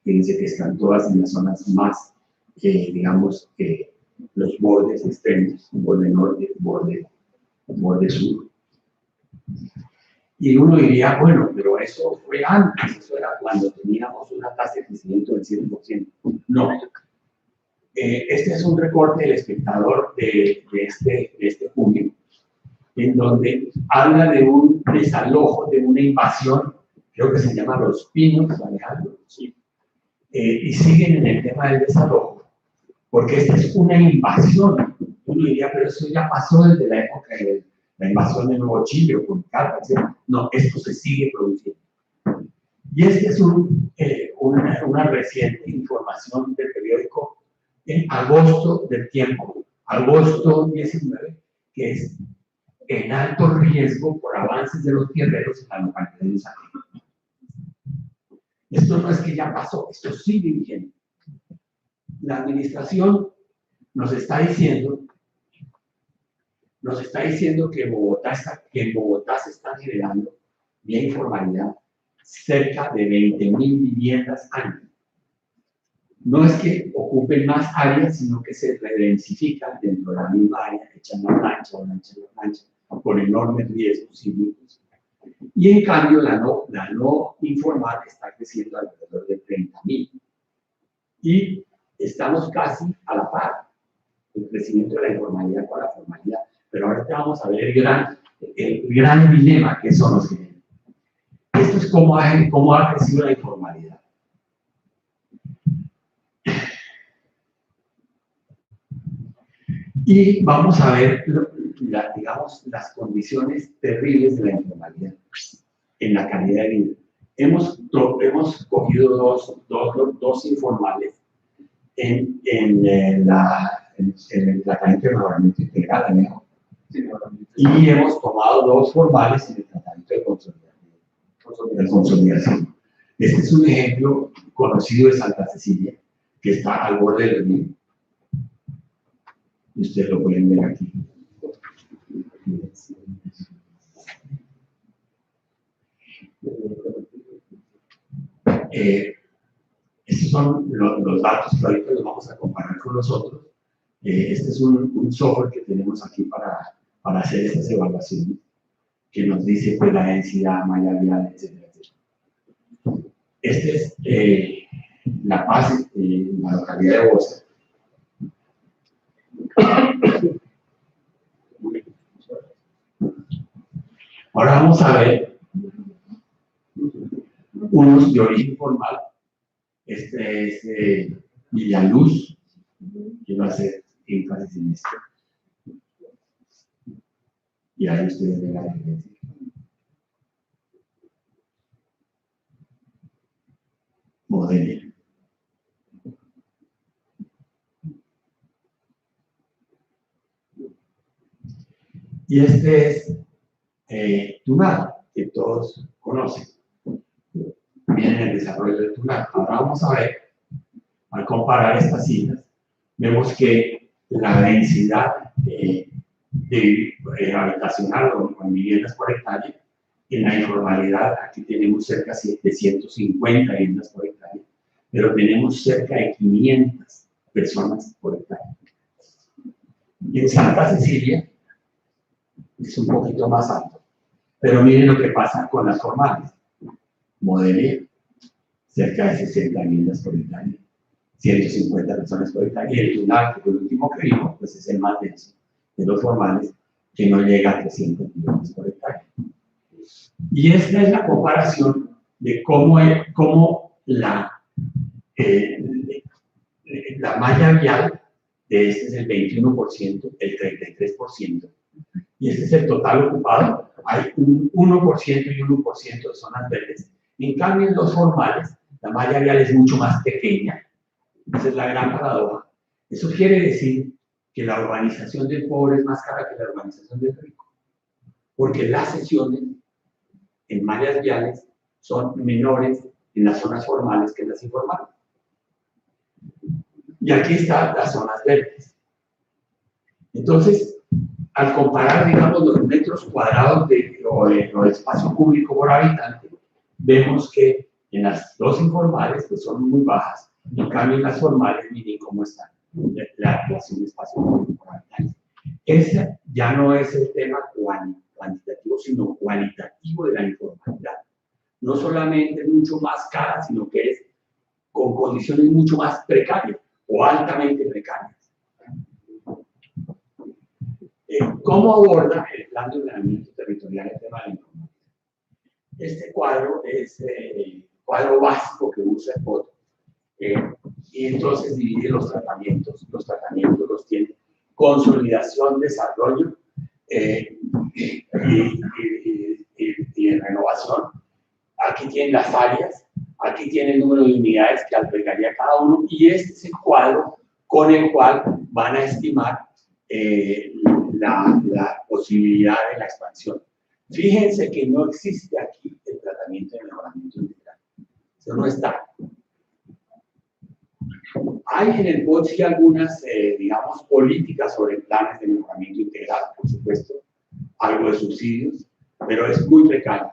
S2: Fíjense que están todas en las zonas más, digamos, los bordes extremos, borde norte, borde sur. Y uno diría, bueno, pero eso fue antes, eso era cuando teníamos una tasa de crecimiento del 7%. No. Este es un recorte del espectador de este junio, en donde habla de un desalojo, de una invasión, creo que se llama Los Pinos, Alejandro, sí. Y siguen en el tema del desalojo, porque esta es una invasión. Uno diría, pero eso ya pasó desde la época de la invasión de Nuevo Chile o con Cartas. No, esto se sigue produciendo. Y esta es una reciente información del periódico en agosto del tiempo, agosto 19, que es en alto riesgo por avances de los tierreros en la localidad de Usagé. Esto no es que ya pasó, esto sigue vigente. La administración nos está diciendo que en Bogotá se está generando, vía informalidad, cerca de 20.000 viviendas año. No es que ocupen más áreas, sino que se redensifican dentro de la misma área, echan la plancha, con enormes riesgos y riesgos. Y en cambio, la no informal está creciendo alrededor de 30.000. Y estamos casi a la par el crecimiento de la informalidad con la formalidad. Pero ahora vamos a ver el gran dilema que son los géneros. Esto es cómo ha crecido la informalidad. Y vamos a ver, digamos, las condiciones terribles de la informalidad en la calidad de vida. Hemos cogido dos informales en el tratamiento de mejoramiento integral, ¿no? Y hemos tomado dos formales en el tratamiento de consolidación. Este es un ejemplo conocido de Santa Cecilia, que está al borde del río. Ustedes lo pueden ver aquí. Estos son los datos que ahorita los vamos a comparar con nosotros. Este es un software que tenemos aquí para hacer estas evaluaciones, que nos dice pues, la densidad, malla vial, etcétera, etcétera. Esta es la base de la localidad de Bosa. Ahora vamos a ver unos de origen formal. Este es Villaluz. Quiero hacer énfasis en esto. Y ahí ustedes ven la diferencia. Modelo. Y este es Tunal, que todos conocen. Viene el desarrollo de Tunal. Ahora vamos a ver, al comparar estas cifras, vemos que la densidad habitacional o en viviendas por hectárea, en la informalidad, aquí tenemos cerca de 150 viviendas por hectárea, pero tenemos cerca de 500 personas por hectárea. Y en Santa Cecilia es un poquito más alto. Pero miren lo que pasa con las formales. Modelia, cerca de 60 viviendas por hectárea, 150 personas por hectárea. Y el Tunal, que fue el último que vimos, pues es el más denso de los formales, que no llega a 300 viviendas por hectárea. Y esta es la comparación de cómo la malla vial de este es el 21%, el 33%, y este es el total ocupado. Hay un 1% y 1% de zonas verdes. En cambio, en los formales, la malla vial es mucho más pequeña. Esa es la gran paradoja. Eso quiere decir que la urbanización del pobre es más cara que la urbanización del rico, porque las sesiones en mallas viales son menores en las zonas formales que en las informales. Y aquí están las zonas verdes. Entonces, al comparar, digamos, los metros cuadrados o espacio público por habitante, vemos que en las dos informales pues, son muy bajas, en cambio en las formales miren cómo están la relación de espacio público por habitante. Ese ya no es el tema cuantitativo, sino cualitativo atractivo de la informalidad. No solamente es mucho más cara, sino que es con condiciones mucho más precarias o altamente precarias. ¿Cómo aborda el plan de ordenamiento territorial el tema de la informalidad? Este cuadro es el cuadro básico que usa el POT. Y entonces divide los tratamientos los tiene consolidación, desarrollo y renovación. Aquí tienen las áreas, aquí tiene el número de unidades que albergaría cada uno, y este es el cuadro con el cual van a estimar la posibilidad de la expansión. Fíjense que no existe aquí el tratamiento de mejoramiento integral. Eso no está. Hay en el POT sí algunas, digamos, políticas sobre planes de mejoramiento integral, por supuesto, algo de subsidios, pero es muy precario.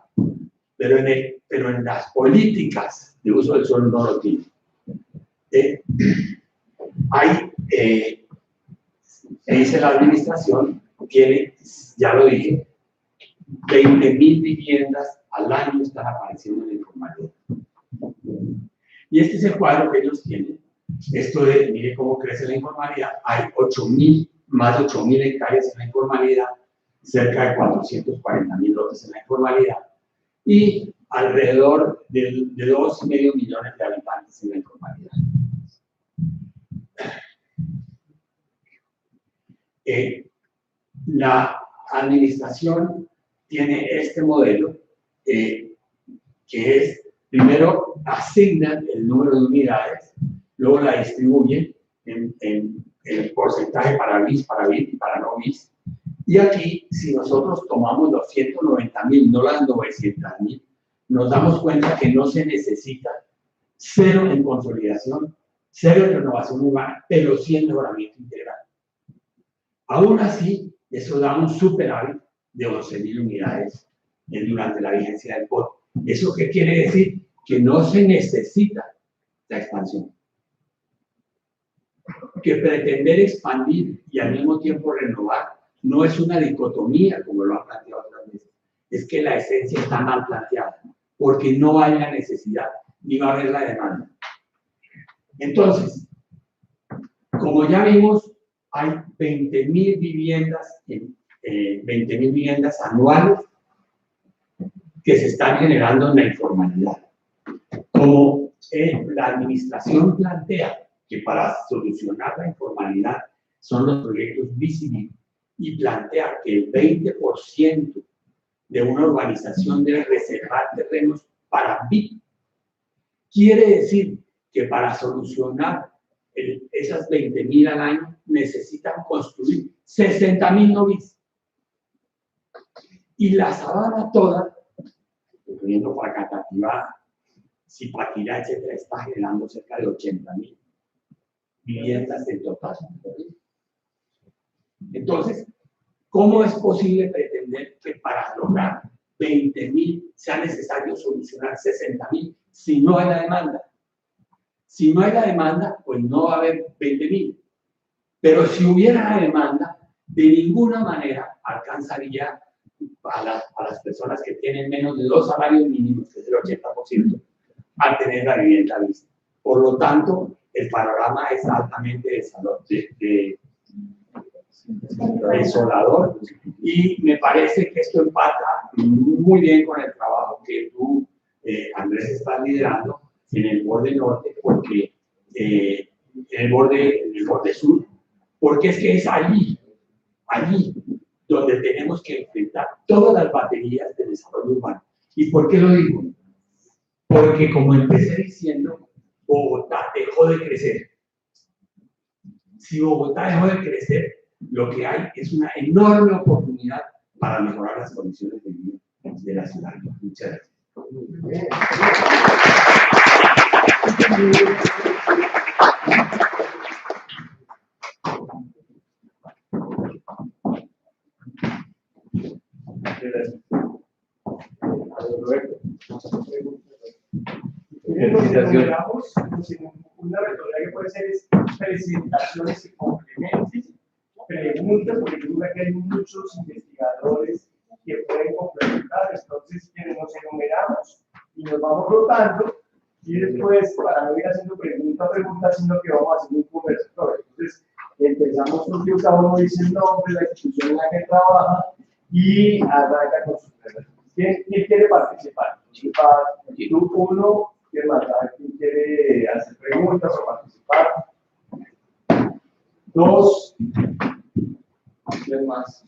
S2: Pero en las políticas de uso del suelo no lo tiene. Dice la administración, tiene, ya lo dije, 20.000 viviendas al año están apareciendo en la informalidad. Y este es el cuadro que ellos tienen. Esto de, mire cómo crece la informalidad. Hay más de 8.000 hectáreas en la informalidad, cerca de 440.000 lotes en la informalidad, y alrededor de 2,5 millones de habitantes en la informalidad. La administración tiene este modelo que es, primero asignan el número de unidades, luego la distribuyen en el porcentaje para bis, para bit y para no bis. Y aquí, si nosotros tomamos los 190.000, no las 900.000, nos damos cuenta que no se necesita cero en consolidación, cero en renovación urbana, pero sí en mejoramiento integral. Aún así, eso da un superávit de 11.000 unidades durante la vigencia del POT. ¿Eso qué quiere decir? Que no se necesita la expansión. Que pretender expandir y al mismo tiempo renovar no es una dicotomía, como lo han planteado otras veces. Es que la esencia está mal planteada, porque no hay la necesidad ni va a haber la demanda. Entonces, como ya vimos, hay 20.000 viviendas, 20.000 viviendas anuales que se están generando en la informalidad. Como la administración plantea que para solucionar la informalidad son los proyectos BICIBI, y plantea que el 20% de una urbanización debe reservar terrenos para BIC. Quiere decir que para solucionar esas 20.000 al año necesitan construir 60.000 no BICs. Y la sabana toda, incluyendo Facatativá, Zipaquirá, etcétera, está generando cerca de 80.000 viviendas en total. Entonces, ¿cómo es posible pretender que para lograr 20.000 sea necesario solucionar 60.000 si no hay la demanda? Si no hay la demanda, pues no va a haber 20.000. Pero si hubiera la demanda, de ninguna manera alcanzaría a las personas que tienen menos de 2 salarios mínimos, que es el 80%, a tener la vivienda lista. Por lo tanto, el panorama es altamente desolador, y me parece que esto empata muy bien con el trabajo que tú, Andrés, estás liderando en el borde norte, porque en el borde sur, porque es que es allí donde tenemos que enfrentar todas las baterías de desarrollo urbano. ¿Y por qué lo digo? Porque, como empecé diciendo, Bogotá dejó de crecer. Si Bogotá dejó de crecer, lo que hay es una enorme oportunidad para mejorar las condiciones de vida de la ciudad. Muchas gracias.
S3: Una retórica que puede ser es presentaciones y complementos, preguntas, porque yo creo que hay muchos investigadores que pueden complementar. Entonces, quienes nos enumeramos y nos vamos rotando, y después, para no ir haciendo pregunta a pregunta, sino que vamos haciendo un conversatorio. Entonces, empezamos con que cada uno dice el nombre, la institución en la que trabaja y arranca con sus preguntas. ¿Quién quiere participar? Grupo 1, ¿quién más? ¿Quién quiere hacer preguntas o participar? 2, ¿quién más?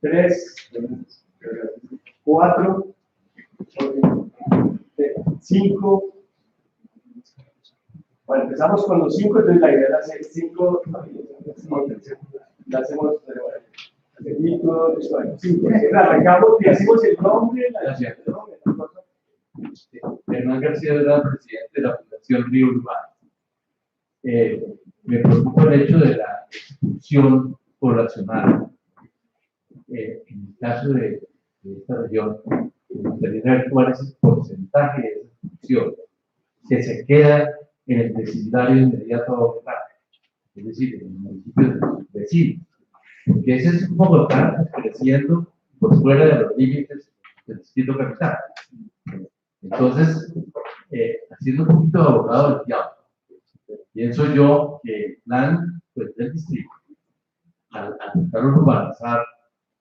S3: 3, 4, 5. Bueno, empezamos con los 5, entonces la idea es hacer 5, la hacemos, arrancamos y hacemos el nombre,
S4: Hernán García era presidente de la Fundación Río Urbano. Me preocupa el hecho de la expulsión poblacional. En el caso de esta región, me gustaría ver cuál es el porcentaje de esa expulsión que se queda en el vecindario inmediato a Bogotá, es decir, en el municipio de los vecinos, porque ese es un Bogotá creciendo por fuera de los límites del distrito capital. Entonces, haciendo un poquito de abogado del diablo, pienso yo que el plan pues, del distrito, al intentar urbanizar,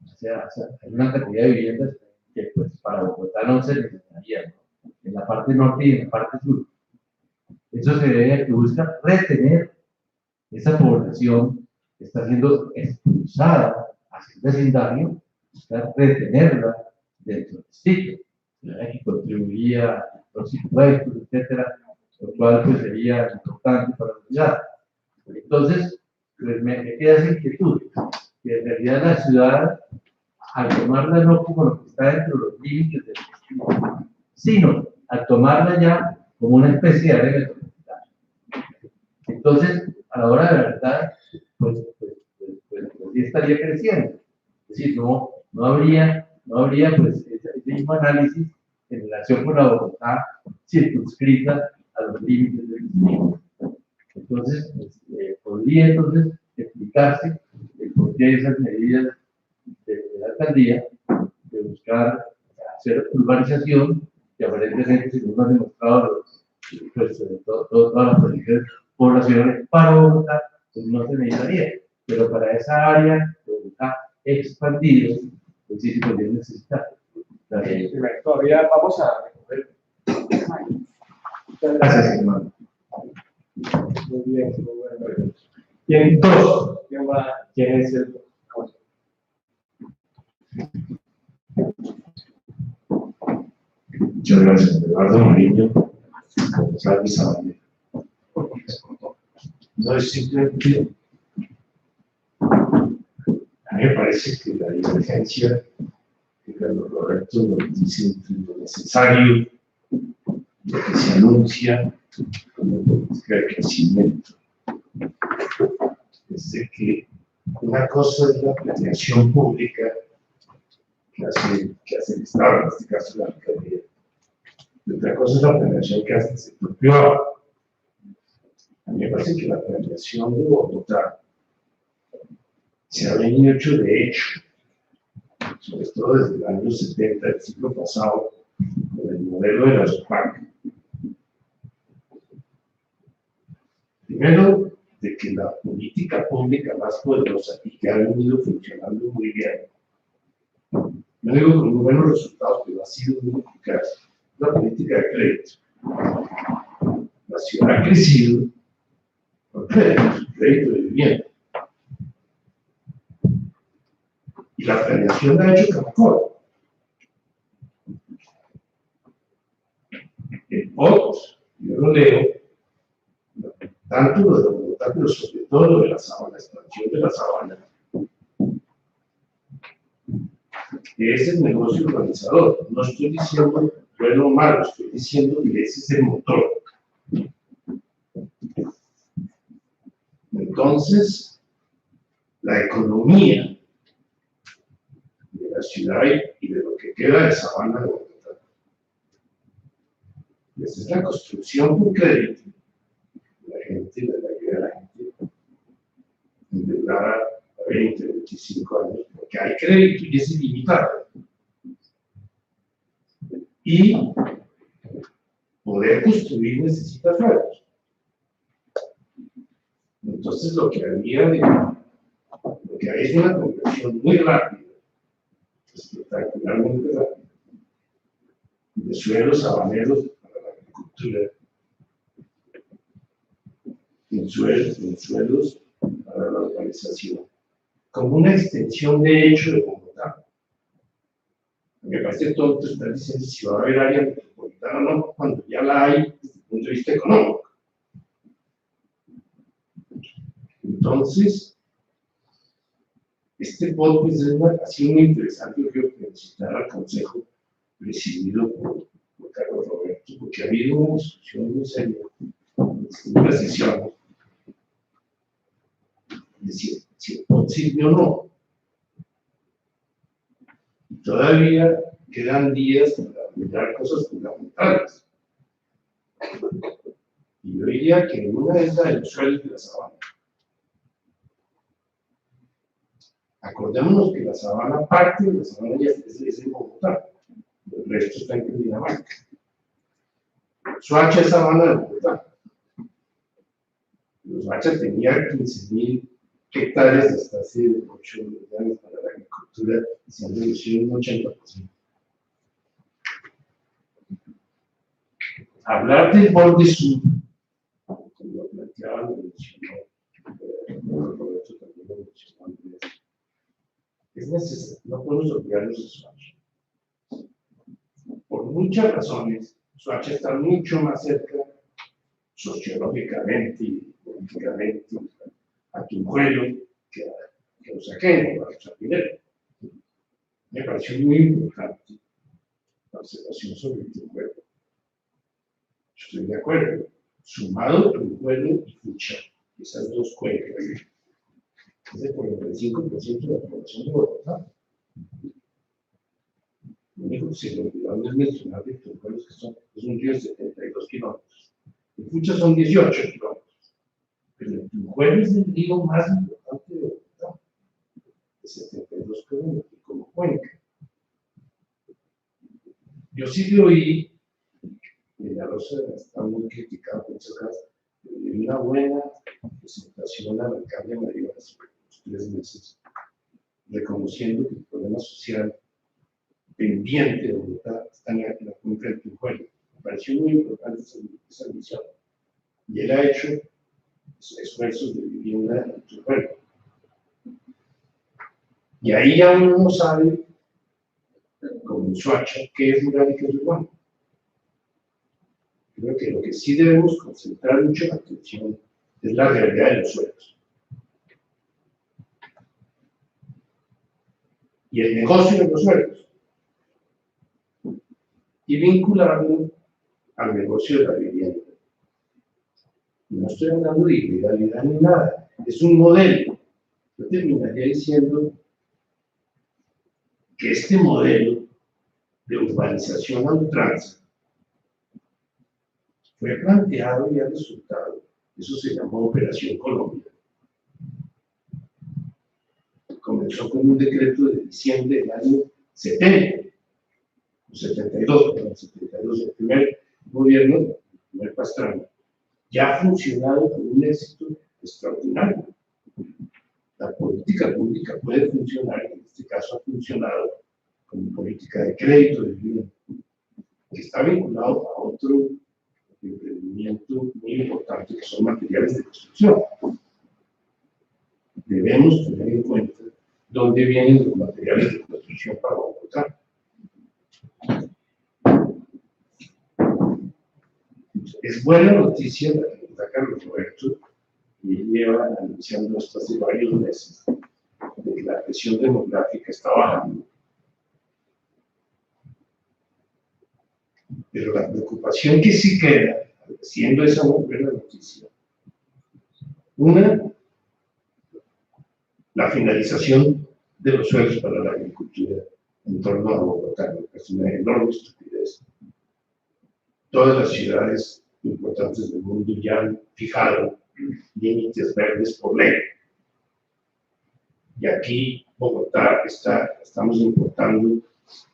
S4: o sea, hay una cantidad de viviendas que pues, para Bogotá no se necesitaría, ¿no? En la parte norte y en la parte sur. Eso se debe a que busca retener esa población que está siendo expulsada hacia el vecindario, busca retenerla dentro del distrito, que contribuiría a los impuestos, etcétera, lo cual pues, sería importante para la ciudad. Entonces, pues, me queda esa inquietud, que en realidad la ciudad, al tomarla no como lo que está dentro de los límites del distrito, sino al tomarla ya como una especie de área metropolitana. Entonces, a la hora de la verdad, pues sí estaría creciendo. Es decir, no habría pues, ese mismo análisis en relación con la Bogotá circunscrita a los límites del distrito. Entonces, podría entonces explicarse el porqué de esas medidas de la alcaldía de buscar hacer urbanización que aparentemente, según han demostrado pues, todas las políticas poblacionales para Bogotá, pues no se necesitaría. Pero para esa área de Bogotá expandida, pues sí se podría necesitar.
S3: Todavía vamos a recoger.
S1: Gracias, hermano.
S3: Muy bien, muy bueno.
S1: ¿Quién? Dos.
S3: ¿Quién es el?
S5: Muchas gracias, Eduardo Mariño, Gonzalo Sabanero. No es simplemente, a mí me parece que la divergencia entre lo correcto, lo que dice, lo necesario, lo que se anuncia como política de crecimiento, es de que una cosa es la planeación pública que hace el Estado, en este caso la alcaldía. Y otra cosa es la planeación que hace el sector privado. A mí me parece que la planeación de Bogotá se ha venido hecho de hecho, sobre todo desde el año 70 del siglo pasado, con el modelo de la SOPAC. Primero, de que la política pública más poderosa y que ha venido funcionando muy bien, no digo con muy buenos resultados, pero ha sido muy eficaz, la política de crédito. La ciudad ha crecido con crédito de vivienda. Y la planeación la ha hecho Camacor. En otros, yo lo leo, tanto lo de Bogotá, pero sobre todo lo de la Sabana, la expansión de la Sabana, que es el negocio urbanizador. No estoy diciendo bueno o malo, estoy diciendo que ese es el motor. Entonces, la economía de la ciudad y de lo que queda de Sabana de Bogotá, esa es la construcción por crédito de la gente, de la idea de la gente endeudada para 20, 25 años, porque hay crédito y es ilimitado. Y poder construir necesita suelos. Entonces lo que hay es una conversión muy rápida, espectacularmente rápida, de suelos habaneros para la agricultura, en suelos para la urbanización, como una extensión de hecho de Bogotá. Me parece tonto estar diciendo si va a haber área metropolitana o no, cuando ya la hay desde el punto de vista económico. Entonces, este podcast ha sido muy interesante. Yo quiero felicitar al Consejo presidido por Carlos Roberto, porque ha habido una discusión muy seria, una sesión, de si el POT sirve o no. Y todavía quedan días para mirar cosas fundamentales. Y yo diría que una es la de los suelos de la sabana. Acordémonos que la sabana, parte de la sabana ya es en Bogotá, el resto está en Cundinamarca. Soacha es sabana de Bogotá. Soacha tenía 15.000 hectáreas hasta hace 8 años para la agricultura y se han reducido un 80%. Hablar del borde sur, como lo planteaban, lo mencionó Roberto, también lo mencionó Andrés, es necesario, no podemos olvidarnos de Soacha. Por muchas razones, Soacha está mucho más cerca sociológicamente y políticamente a Tunjuelo que a Usaquén o a Chapinero. Me pareció muy importante la observación sobre Tunjuelo. Yo estoy de acuerdo. Sumado Tunjuelo y Fucha, esas dos cuencas, es el 45% de la población de Bogotá. Lo único que se le olvidó es mencionar de Tunjuelo es un río de 72 kilómetros. En Fucha son 18 kilómetros. Pero el Tunjuelo es el río más importante de Bogotá, de 72 kilómetros, como cuenca. Yo sí lo oí, la Rosa está muy criticada por eso, pero de una buena presentación al alcalde María hace unos 3 meses, reconociendo que el problema social pendiente de Bogotá está en la cuenca del Tunjuelo. Me pareció muy importante esa misión. Y él ha hecho esfuerzos de vivienda en Tunjuelo. Y ahí ya uno no sabe, como en Soacha, qué es rural y qué es urbano. Creo que lo que sí debemos concentrar mucho la atención es la realidad de los suelos. Y el negocio de los suelos. Y vincularlo al negocio de la vivienda. No estoy hablando de ilegalidad ni nada, es un modelo. Yo terminaría diciendo que este modelo de urbanización a ultranza fue planteado y ha resultado. Eso se llamó Operación Colombia. Comenzó con un decreto de diciembre del año 70, o 72, perdón, 72, el primer gobierno, el primer Pastrana, ya ha funcionado con un éxito extraordinario. La política pública puede funcionar, en este caso ha funcionado como política de crédito de vivienda, que está vinculado a otro emprendimiento muy importante que son materiales de construcción. Debemos tener en cuenta dónde vienen los materiales de construcción para Bogotá. Es buena noticia la que nos da Carlos Roberto, y lleva anunciando esto hace varios meses, de que la presión demográfica está bajando. Pero la preocupación que sí queda, siendo esa muy buena noticia, una, la finalización de los suelos para la agricultura en torno a Bogotá, que es una enorme estupidez. Todas las ciudades importantes del mundo ya han fijado límites verdes por ley. Y aquí Bogotá estamos importando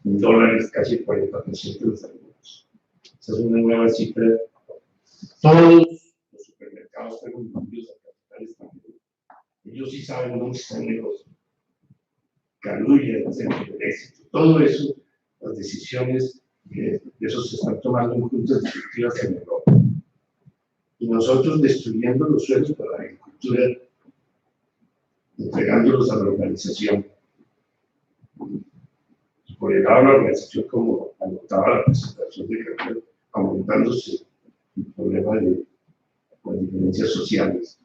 S5: en dólares casi el 40% de los alimentos. Esa es una nueva cifra. Todos los supermercados tengan cambios a capital extranjero. Ellos sí saben dónde está el negocio. Caluya, el centro del éxito, todo eso, las decisiones de esos se están tomando en juntas directivas en Europa. Y nosotros destruyendo los suelos para la agricultura, entregándolos a la organización. Y por el lado de la organización, como anotaba la presentación de Carlos, aumentándose el problema de las diferencias sociales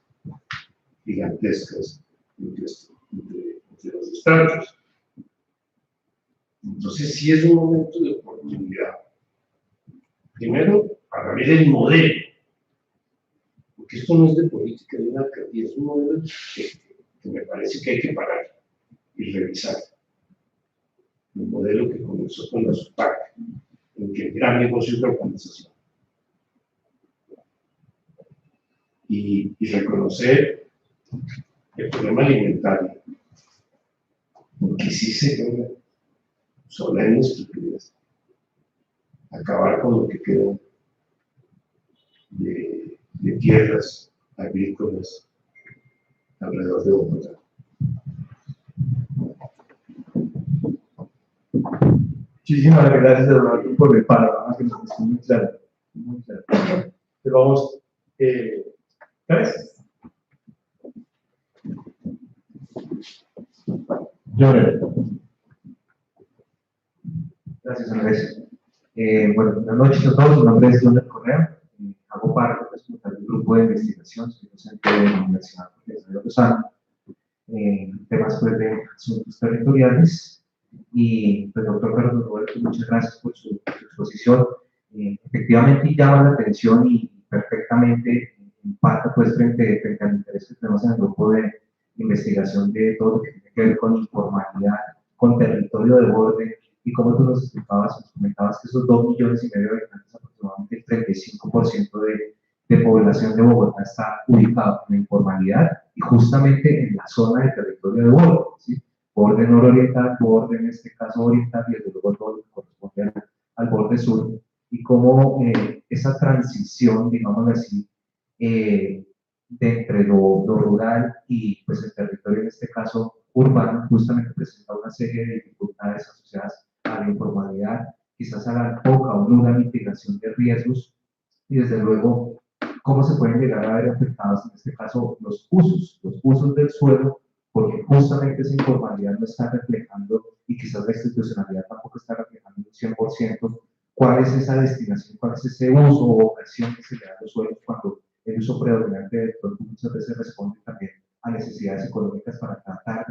S5: gigantescas entre los estados. Entonces, sí es un momento de oportunidad. Primero, para ver el modelo, porque esto no es de política de una alcaldía, es un modelo que me parece que hay que parar y revisar. Un modelo que comenzó con la SUPAC, en que el gran negocio es la organización. Y reconocer el problema alimentario, porque sí se logra solemne estupidez, acabar con lo que quedó de tierras agrícolas alrededor de Bogotá.
S1: Muchísimas gracias, Eduardo, por el panorama que nos diste muy claro. Muy claro. Pero vamos, ¿sabes? Gracias, Andrés. Bueno, buenas noches a todos. Mi nombre es Jonathan Correa. Hago parte del grupo de investigación, soy docente de la Universidad de Lozano, en temas pues, de asuntos territoriales. Y, pues, doctor Carlos Roberto, muchas gracias por su exposición. Efectivamente, llama la atención y perfectamente impacta pues, frente al interés que tenemos en el grupo de investigación de todo lo que tiene que ver con informalidad, con territorio de borde, y como tú nos explicabas, nos comentabas que esos 2,5 millones de habitantes, aproximadamente el 35% de población de Bogotá está ubicado en la informalidad y justamente en la zona de territorio de borde, ¿sí? Borde nororiental, borde en este caso oriental y desde luego todo lo que corresponde al borde sur, y cómo esa transición, digámoslo así, de entre lo rural y pues el territorio, en este caso urbano, justamente presenta una serie de dificultades asociadas a la informalidad, quizás a la poca o nula mitigación de riesgos, y desde luego cómo se pueden llegar a ver afectados, en este caso, los usos del suelo, porque justamente esa informalidad no está reflejando, y quizás la institucionalidad tampoco está reflejando un 100%, cuál es esa destinación, cuál es ese uso o vocación que se le da a los suelos cuando el uso predominante del producto muchas veces responde también a necesidades económicas para tratar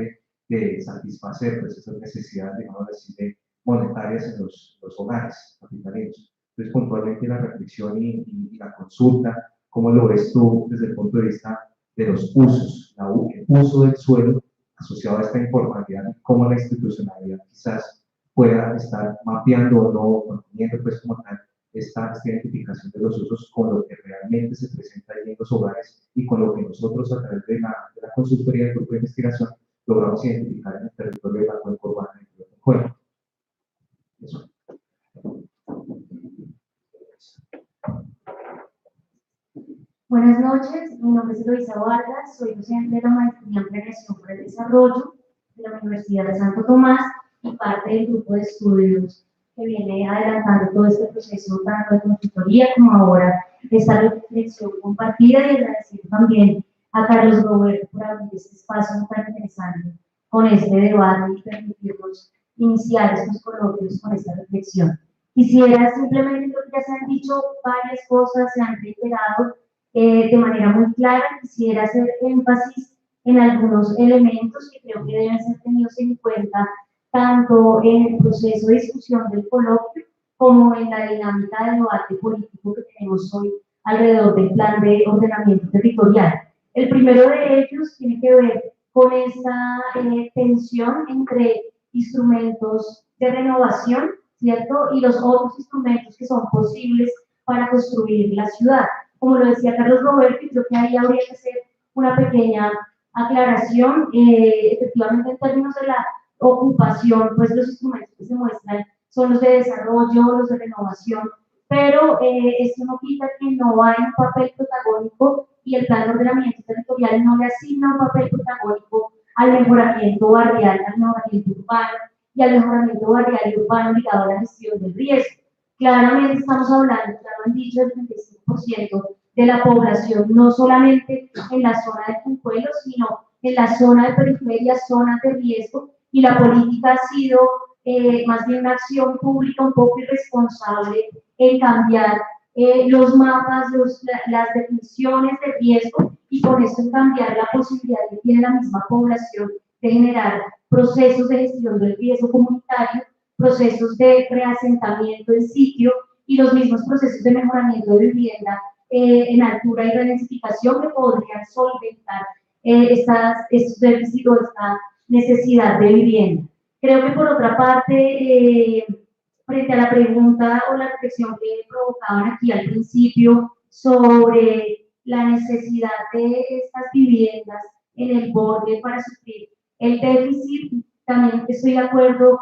S1: de satisfacer pues, esas necesidades, digamos así, monetarias en los hogares capitalinos. Entonces, puntualmente la reflexión y la consulta, ¿cómo lo ves tú desde el punto de vista de los usos, el uso del suelo asociado a esta informalidad, cómo la institucionalidad quizás pueda estar mapeando o no, poniendo pues como tal esta identificación de los usos con lo que realmente se presenta ahí en los hogares y con lo que nosotros a través de la consultoría del grupo de investigación logramos identificar en el territorio de la cuenca urbana y del juego. Eso.
S6: Buenas noches, mi nombre es Eloisa Vargas, soy docente de la Maestría en Planeación para el Desarrollo de la Universidad de Santo Tomás y parte del grupo de estudios que viene adelantando todo este proceso, tanto de consultoría como ahora esta reflexión compartida, y agradecer también a Carlos Roberto por abrir este espacio tan interesante con este debate y permitirnos iniciar estos coloquios con esta reflexión. Quisiera simplemente, lo que ya se han dicho, varias cosas se han reiterado de manera muy clara. Quisiera hacer énfasis en algunos elementos que creo que deben ser tenidos en cuenta tanto en el proceso de discusión del coloquio como en la dinámica de debate político que tenemos hoy alrededor del plan de ordenamiento territorial. El primero de ellos tiene que ver con esta tensión entre instrumentos de renovación, ¿cierto?, y los otros instrumentos que son posibles para construir la ciudad. Como lo decía Carlos Roberto, y creo que ahí habría que hacer una pequeña aclaración. Efectivamente, en términos de la ocupación, pues los instrumentos que se muestran son los de desarrollo, los de renovación, pero esto no quita que no hay un papel protagónico y el plan de ordenamiento territorial no le asigna un papel protagónico al mejoramiento barrial, al mejoramiento urbano y al mejoramiento barrial y urbano ligado a la gestión del riesgo. Claramente estamos hablando, ya lo han dicho, del 35% de la población, no solamente en la zona de Cuncuelo, sino en la zona de periferia, zonas de riesgo, y la política ha sido más bien una acción pública un poco irresponsable en cambiar los mapas, las definiciones de riesgo, y por eso en cambiar la posibilidad que tiene la misma población de generar procesos de gestión del riesgo comunitario, procesos de reasentamiento en sitio y los mismos procesos de mejoramiento de vivienda en altura y redensificación que podrían solventar estos déficits o esta necesidad de vivienda. Creo que por otra parte, frente a la pregunta o la reflexión que provocaban aquí al principio sobre la necesidad de estas viviendas en el borde para suplir el déficit, también estoy de acuerdo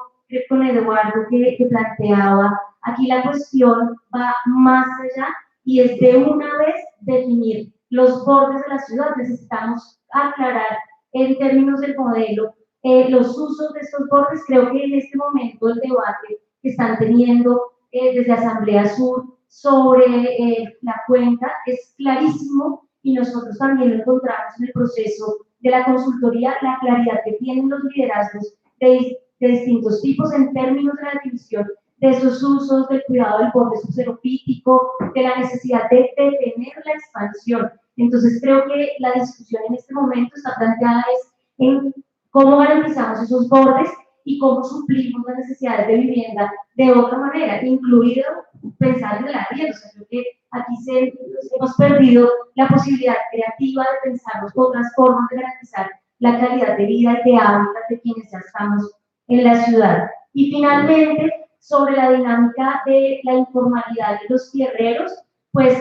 S6: con Eduardo que planteaba, aquí la cuestión va más allá y es de una vez definir los bordes de la ciudad. Necesitamos aclarar en términos del modelo los usos de estos bordes. Creo que en este momento el debate que están teniendo desde Asamblea Sur sobre la cuenca es clarísimo, y nosotros también lo encontramos en el proceso de la consultoría, la claridad que tienen los liderazgos de distintos tipos en términos de la definición de esos usos, del cuidado del borde suxeropítico, de la necesidad de detener la expansión. Entonces creo que la discusión en este momento está planteada en cómo garantizamos esos bordes y cómo suplimos las necesidades de vivienda de otra manera, incluido pensar en el arriendo. O sea, creo que aquí hemos perdido la posibilidad creativa de pensar otras formas de garantizar la calidad de vida y de hábitat de quienes ya estamos en la ciudad. Y finalmente, sobre la dinámica de la informalidad de los tierreros, pues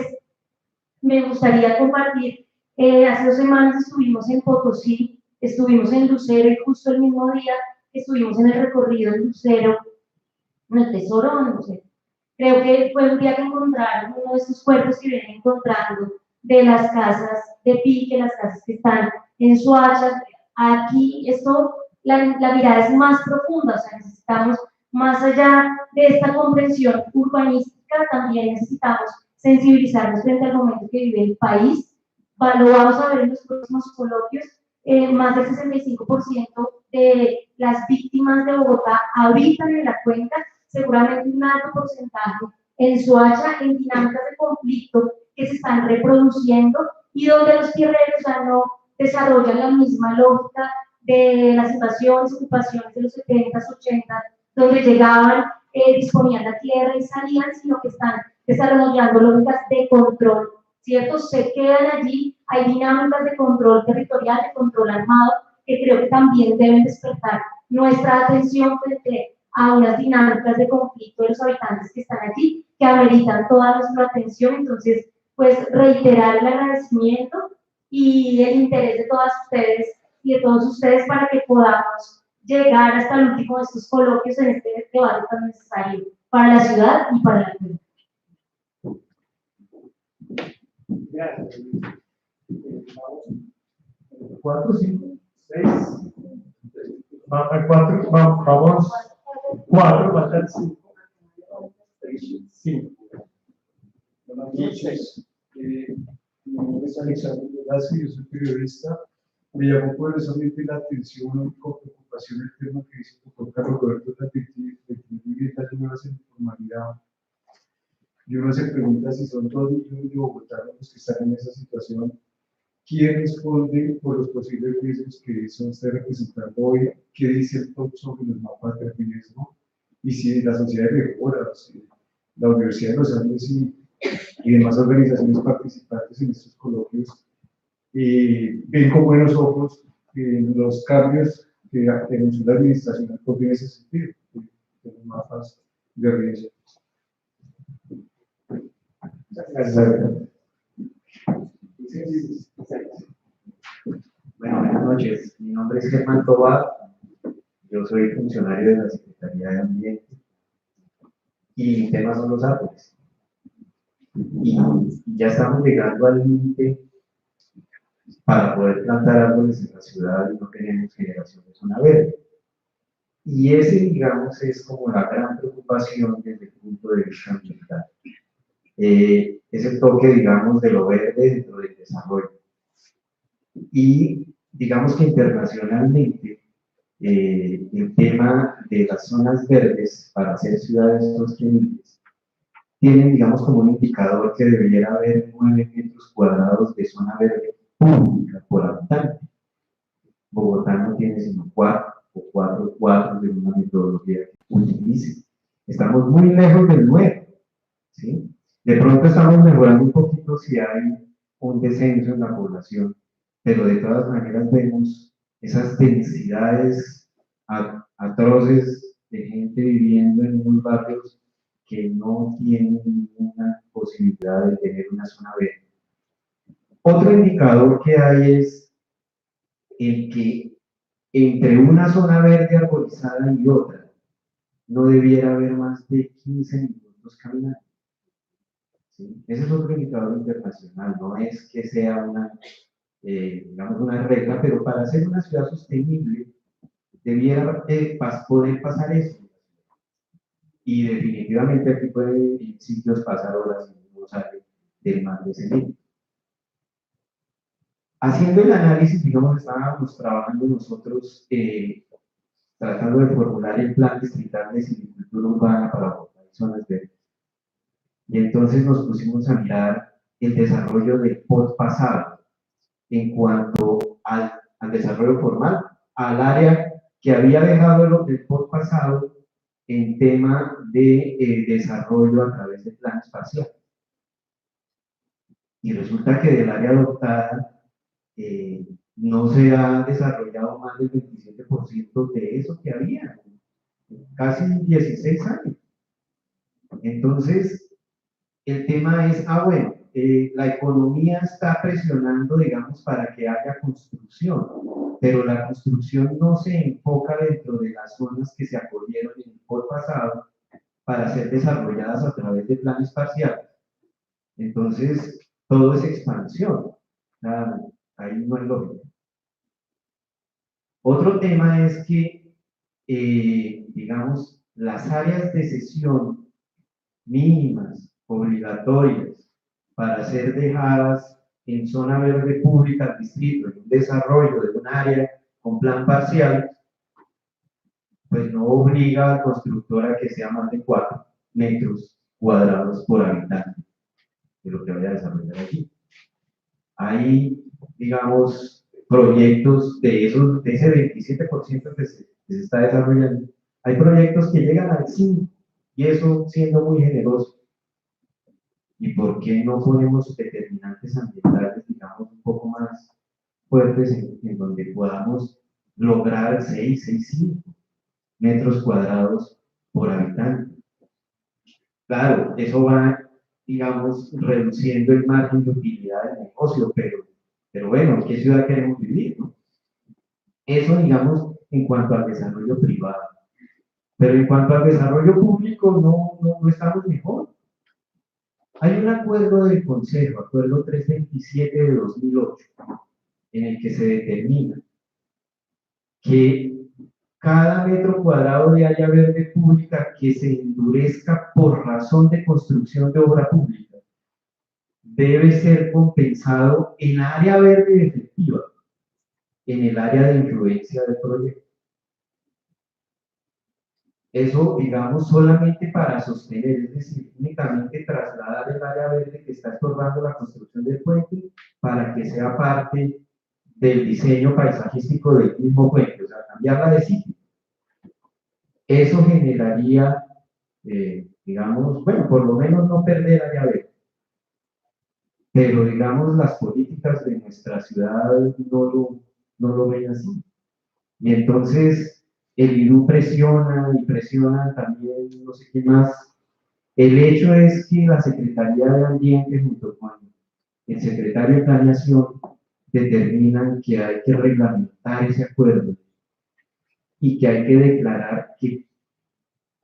S6: me gustaría compartir, hace 2 semanas estuvimos en Potosí, estuvimos en Lucero, y justo el mismo día estuvimos en el recorrido en Lucero, en el Tesoro, no sé. Creo que fue un día que encontraron uno de esos cuerpos que vienen encontrando de las casas de pique, las casas que están en Soacha. Aquí la mirada es más profunda, o sea, necesitamos, más allá de esta comprensión urbanística, también necesitamos sensibilizarnos frente al momento que vive el país. Lo vamos a ver en los próximos coloquios. Más del 65% de las víctimas de Bogotá habitan en la cuenca, seguramente un alto porcentaje en Soacha, en dinámicas de conflicto que se están reproduciendo y donde los tierreros ya no desarrollan la misma lógica de las invasiones, ocupaciones de los 70s, 80s, donde llegaban, disponían la tierra y salían, sino que están desarrollando lógicas de control, ¿cierto? Se quedan allí, hay dinámicas de control territorial, de control armado, que creo que también deben despertar nuestra atención frente a unas dinámicas de conflicto de los habitantes que están allí, que ameritan toda nuestra atención. Entonces, pues reiterar el agradecimiento y el interés de todas ustedes y de todos ustedes para que podamos llegar hasta el último de estos coloquios en este debate tan necesario para la ciudad y para la ciudad.
S3: Gracias. Vamos.
S1: 4, 5,
S3: 6.
S1: vamos 4, faltan 5. 5. Mi nombre es Alexander Velázquez, yo soy periodista. Me llamó poderosamente la atención y con preocupación el tema que dice el doctor Carlos Roberto de viviendas nuevas en informalidad. Y uno se pregunta si son todos los de Bogotá los que están en esa situación. ¿Quién responde por los posibles riesgos que son usted representando hoy? ¿Qué dice el TOC sobre los mapas de riesgo? Y si la sociedad mejora, si la Universidad de los Andes y demás organizaciones participantes en estos coloquios ven con buenos ojos los cambios que anunció la administración en ese sentido, de los mapas de riesgo. Gracias.
S7: Bueno, buenas noches. Mi nombre es Germán Tobar. Yo soy funcionario de la Secretaría de Ambiente y mi tema son los árboles. Y ya estamos llegando al límite para poder plantar árboles en la ciudad y no tenemos generación de zona verde. Y ese, digamos, es como la gran preocupación desde el punto de vista ambiental. Es el toque, digamos, de lo verde dentro del desarrollo. Y digamos que internacionalmente el tema de las zonas verdes para hacer ciudades sostenibles tienen, digamos, como un indicador que debería haber 9 metros cuadrados de zona verde pública por habitante. Bogotá no tiene sino 4 o 4 de una metodología que utilice. Estamos muy lejos del 9, ¿sí? De pronto estamos mejorando un poquito si hay un descenso en la población, pero de todas maneras vemos esas densidades atroces de gente viviendo en unos barrios que no tienen ninguna posibilidad de tener una zona verde. Otro indicador que hay es el que entre una zona verde arborizada y otra no debiera haber más de 15 minutos caminando. ¿Sí? Ese es otro indicador internacional, no es que sea una, digamos, una regla, pero para ser una ciudad sostenible debiera poder pasar eso. Y definitivamente aquí pueden sitios pasar horas y no sale del más de ese límite. Haciendo el análisis, digamos, estábamos trabajando nosotros tratando de formular el plan distrital de silvicultura urbana para Bogotá y zonas verdes. Y entonces nos pusimos a mirar el desarrollo del POT pasado en cuanto al desarrollo formal, al área que había dejado el POT pasado en tema de desarrollo a través de plan espacial. Y resulta que del área adoptada no se ha desarrollado más del 27% de eso que había, casi 16 años. Entonces, el tema es, bueno, la economía está presionando, digamos, para que haya construcción, pero la construcción no se enfoca dentro de las zonas que se acogieron en el POT pasado para ser desarrolladas a través de planes parciales. Entonces, todo es expansión. Ahí no hay lógica. Otro tema es que, digamos, las áreas de cesión mínimas, obligatorias, para ser dejadas en zona verde pública al distrito, en un desarrollo de un área con plan parcial, pues no obliga al constructor a que sea más de 4 metros cuadrados por habitante de lo que vaya a desarrollar allí. Hay, digamos, proyectos de ese 27% que se está desarrollando. Hay proyectos que llegan al 5%, y eso siendo muy generoso. ¿Y por qué no ponemos determinantes ambientales, digamos, un poco más fuertes en donde podamos lograr 6,5 metros cuadrados por habitante? Claro, eso va, digamos, reduciendo el margen de utilidad del negocio, pero bueno, ¿en qué ciudad queremos vivir? Eso, digamos, en cuanto al desarrollo privado. Pero en cuanto al desarrollo público, no estamos mejor. Hay un acuerdo del Consejo, acuerdo 327 de 2008, en el que se determina que cada metro cuadrado de área verde pública que se endurezca por razón de construcción de obra pública debe ser compensado en área verde efectiva, en el área de influencia del proyecto. Eso, digamos, solamente para sostener, es decir, únicamente trasladar el área verde que está estorbando la construcción del puente para que sea parte del diseño paisajístico del mismo puente, o sea, cambiarla de sitio. Eso generaría, digamos, bueno, por lo menos no perder área verde. Pero, digamos, las políticas de nuestra ciudad no lo ven así. Y entonces, el IDU presiona y presiona también, no sé qué más. El hecho es que la Secretaría de Ambiente, junto con el secretario de Planeación, determinan que hay que reglamentar ese acuerdo y que hay que declarar que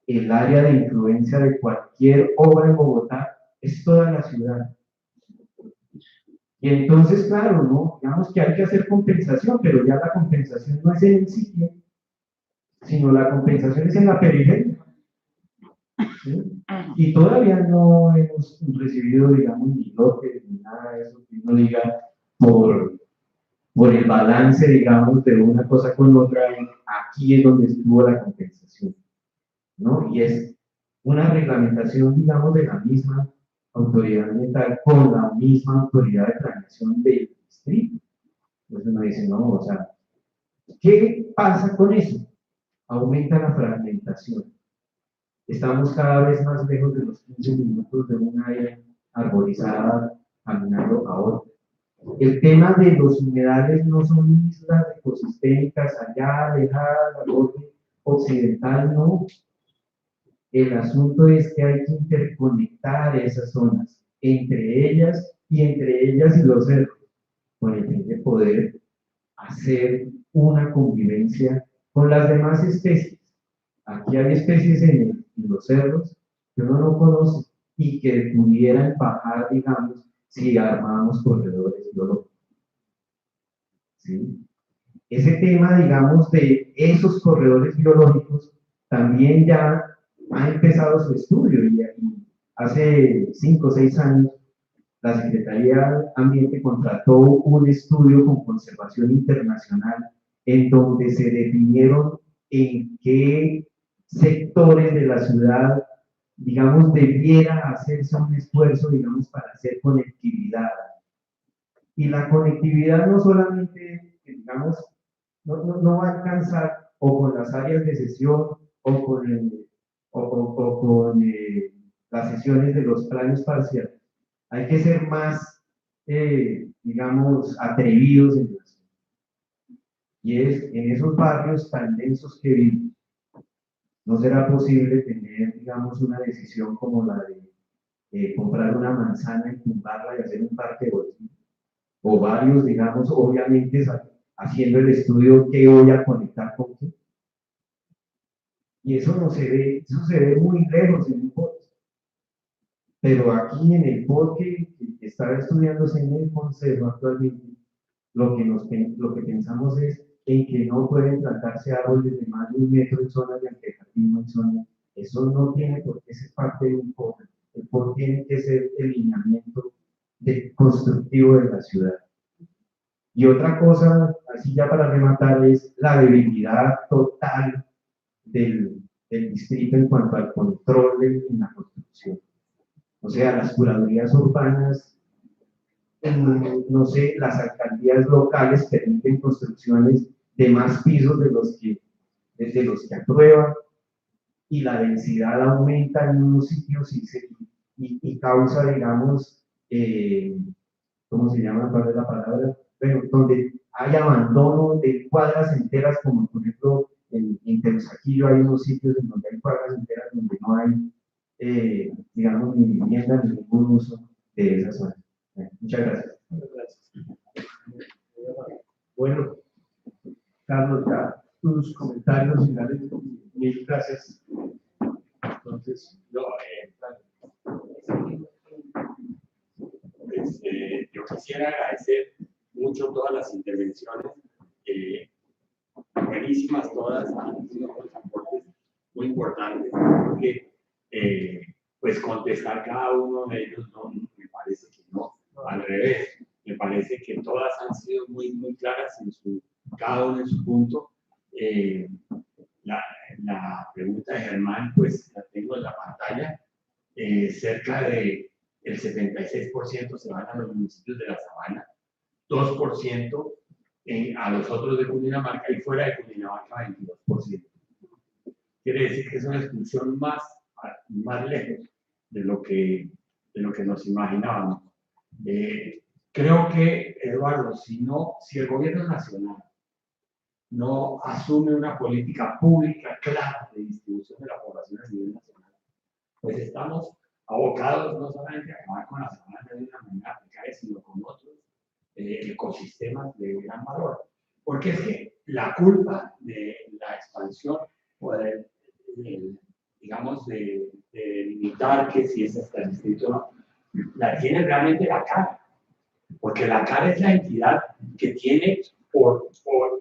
S7: el área de influencia de cualquier obra en Bogotá es toda la ciudad. Y entonces, claro, ¿no? Digamos que hay que hacer compensación, pero ya la compensación no es en el sitio, sino la compensación es en la periferia. ¿Sí? Y todavía no hemos recibido, digamos, ni lotes ni nada de eso que uno diga por el balance, digamos, de una cosa con otra, aquí es donde estuvo la compensación, ¿no? Y es una reglamentación, digamos, de la misma autoridad ambiental con la misma autoridad de planeación del distrito. Entonces uno dice, no, o sea, ¿qué pasa con eso? Aumenta la fragmentación. Estamos cada vez más lejos de los 15 minutos de un área arborizada caminando a otra. El tema de los humedales no son islas ecosistémicas allá alejadas al borde occidental, no. El asunto es que hay que interconectar esas zonas entre ellas y los cerros, con el fin de poder hacer una convivencia con las demás especies. Aquí hay especies en los cerros que uno no conoce y que pudieran bajar, digamos, si armamos corredores biológicos. ¿Sí? Ese tema, digamos, de esos corredores biológicos también ya ha empezado su estudio y hace 5 o 6 años la Secretaría de Ambiente contrató un estudio con conservación internacional en donde se definieron en qué sectores de la ciudad, digamos, debiera hacerse un esfuerzo, digamos, para hacer conectividad. Y la conectividad no solamente, digamos, no va a alcanzar o con las áreas de sesión o con, o con las sesiones de los planes parciales. Hay que ser más, digamos, atrevidos en eso. Y es en esos barrios tan densos que vivimos, no será posible tener, digamos, una decisión como la de comprar una manzana y tumbarla y hacer un parque eólico. O varios, digamos, obviamente haciendo el estudio qué voy a conectar con qué. Y eso no se ve, eso se ve muy lejos en un bosque. Pero aquí en el bosque que está estudiándose en el consejo actualmente, lo que pensamos es en que no pueden plantarse árboles de más de 1 metro en zonas de antejardín o en zonas. Eso no tiene por qué ser parte de un POC. El POC tiene que ser el lineamiento constructivo de la ciudad. Y otra cosa, así ya para rematar, es la debilidad total del distrito en cuanto al control de la construcción. O sea, las curadurías urbanas, no sé, las alcaldías locales permiten construcciones de más pisos de los que aprueban, y la densidad aumenta en unos sitios y causa, digamos, ¿cómo se llama? ¿Cuál es la palabra? Bueno, donde hay abandono de cuadras enteras, como por ejemplo en Teusaquillo hay unos sitios en donde hay cuadras enteras donde no hay, digamos, ni vivienda ni ningún uso de esa zona. Muchas gracias.
S1: Bueno, Carlos, ya tus comentarios finales, mil gracias. Entonces,
S2: yo quisiera agradecer mucho todas las intervenciones, buenísimas todas, unos aportes muy importantes, porque pues contestar cada uno de ellos no, me parece que no, al revés, me parece que todas han sido muy, muy claras en cada uno en su punto. La pregunta de Germán, pues la tengo en la pantalla. Cerca del 76% se van a los municipios de la Sabana, 2% a los otros de Cundinamarca y fuera de Cundinamarca 22%. Quiere decir que es una exclusión más lejos de lo que nos imaginábamos. Creo que, Eduardo, si el gobierno nacional no asume una política pública clara de distribución de la población a nivel nacional, pues estamos abocados no solamente a acabar con la sabana de una manera precaria, sino con otros ecosistemas de gran valor. Porque es que la culpa de la expansión o digamos, de limitar que si es hasta el distrito o no, la tiene realmente la CAR. Porque la CAR es la entidad que tiene por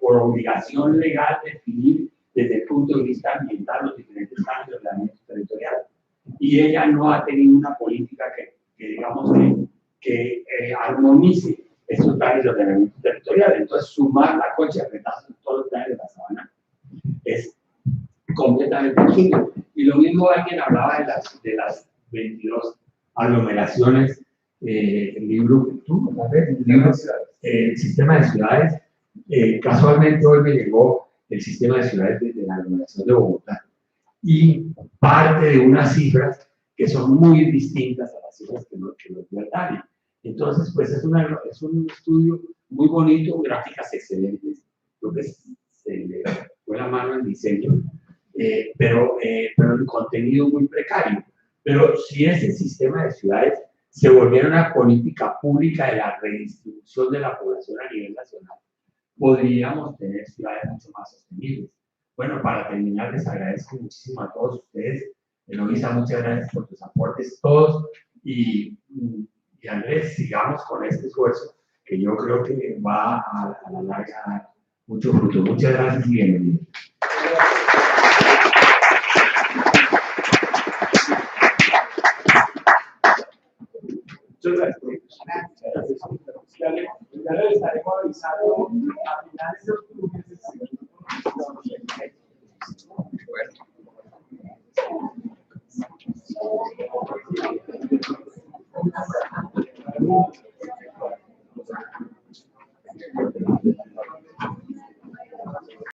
S2: obligación legal definir desde el punto de vista ambiental los diferentes cambios de ordenamiento territorial. Y ella no ha tenido una política que digamos, que armonice estos planes de ordenamiento territorial. Entonces, sumar la Concha de Retazos en todos los planes de la sabana es completamente absurdo. Y lo mismo alguien hablaba de las 22 aglomeraciones, el libro, el sistema de ciudades. Casualmente hoy me llegó el sistema de ciudades de la aglomeración de Bogotá y parte de unas cifras que son muy distintas a las cifras que nos dio el DANE. Entonces, pues es un estudio muy bonito, gráficas excelentes, lo que se le fue la mano en diseño, pero el contenido muy precario. Pero si ese sistema de ciudades se volviera una política pública de la redistribución de la población a nivel nacional, podríamos tener ciudades mucho más sostenibles. Bueno, para terminar, les agradezco muchísimo a todos ustedes. Eloisa, muchas gracias por tus aportes todos. Y Andrés, sigamos con este esfuerzo que yo creo que va a la larga a dar mucho fruto. Muchas gracias y bienvenidos.
S3: Muchas gracias. Ya le estaremos avisando a finales de octubre.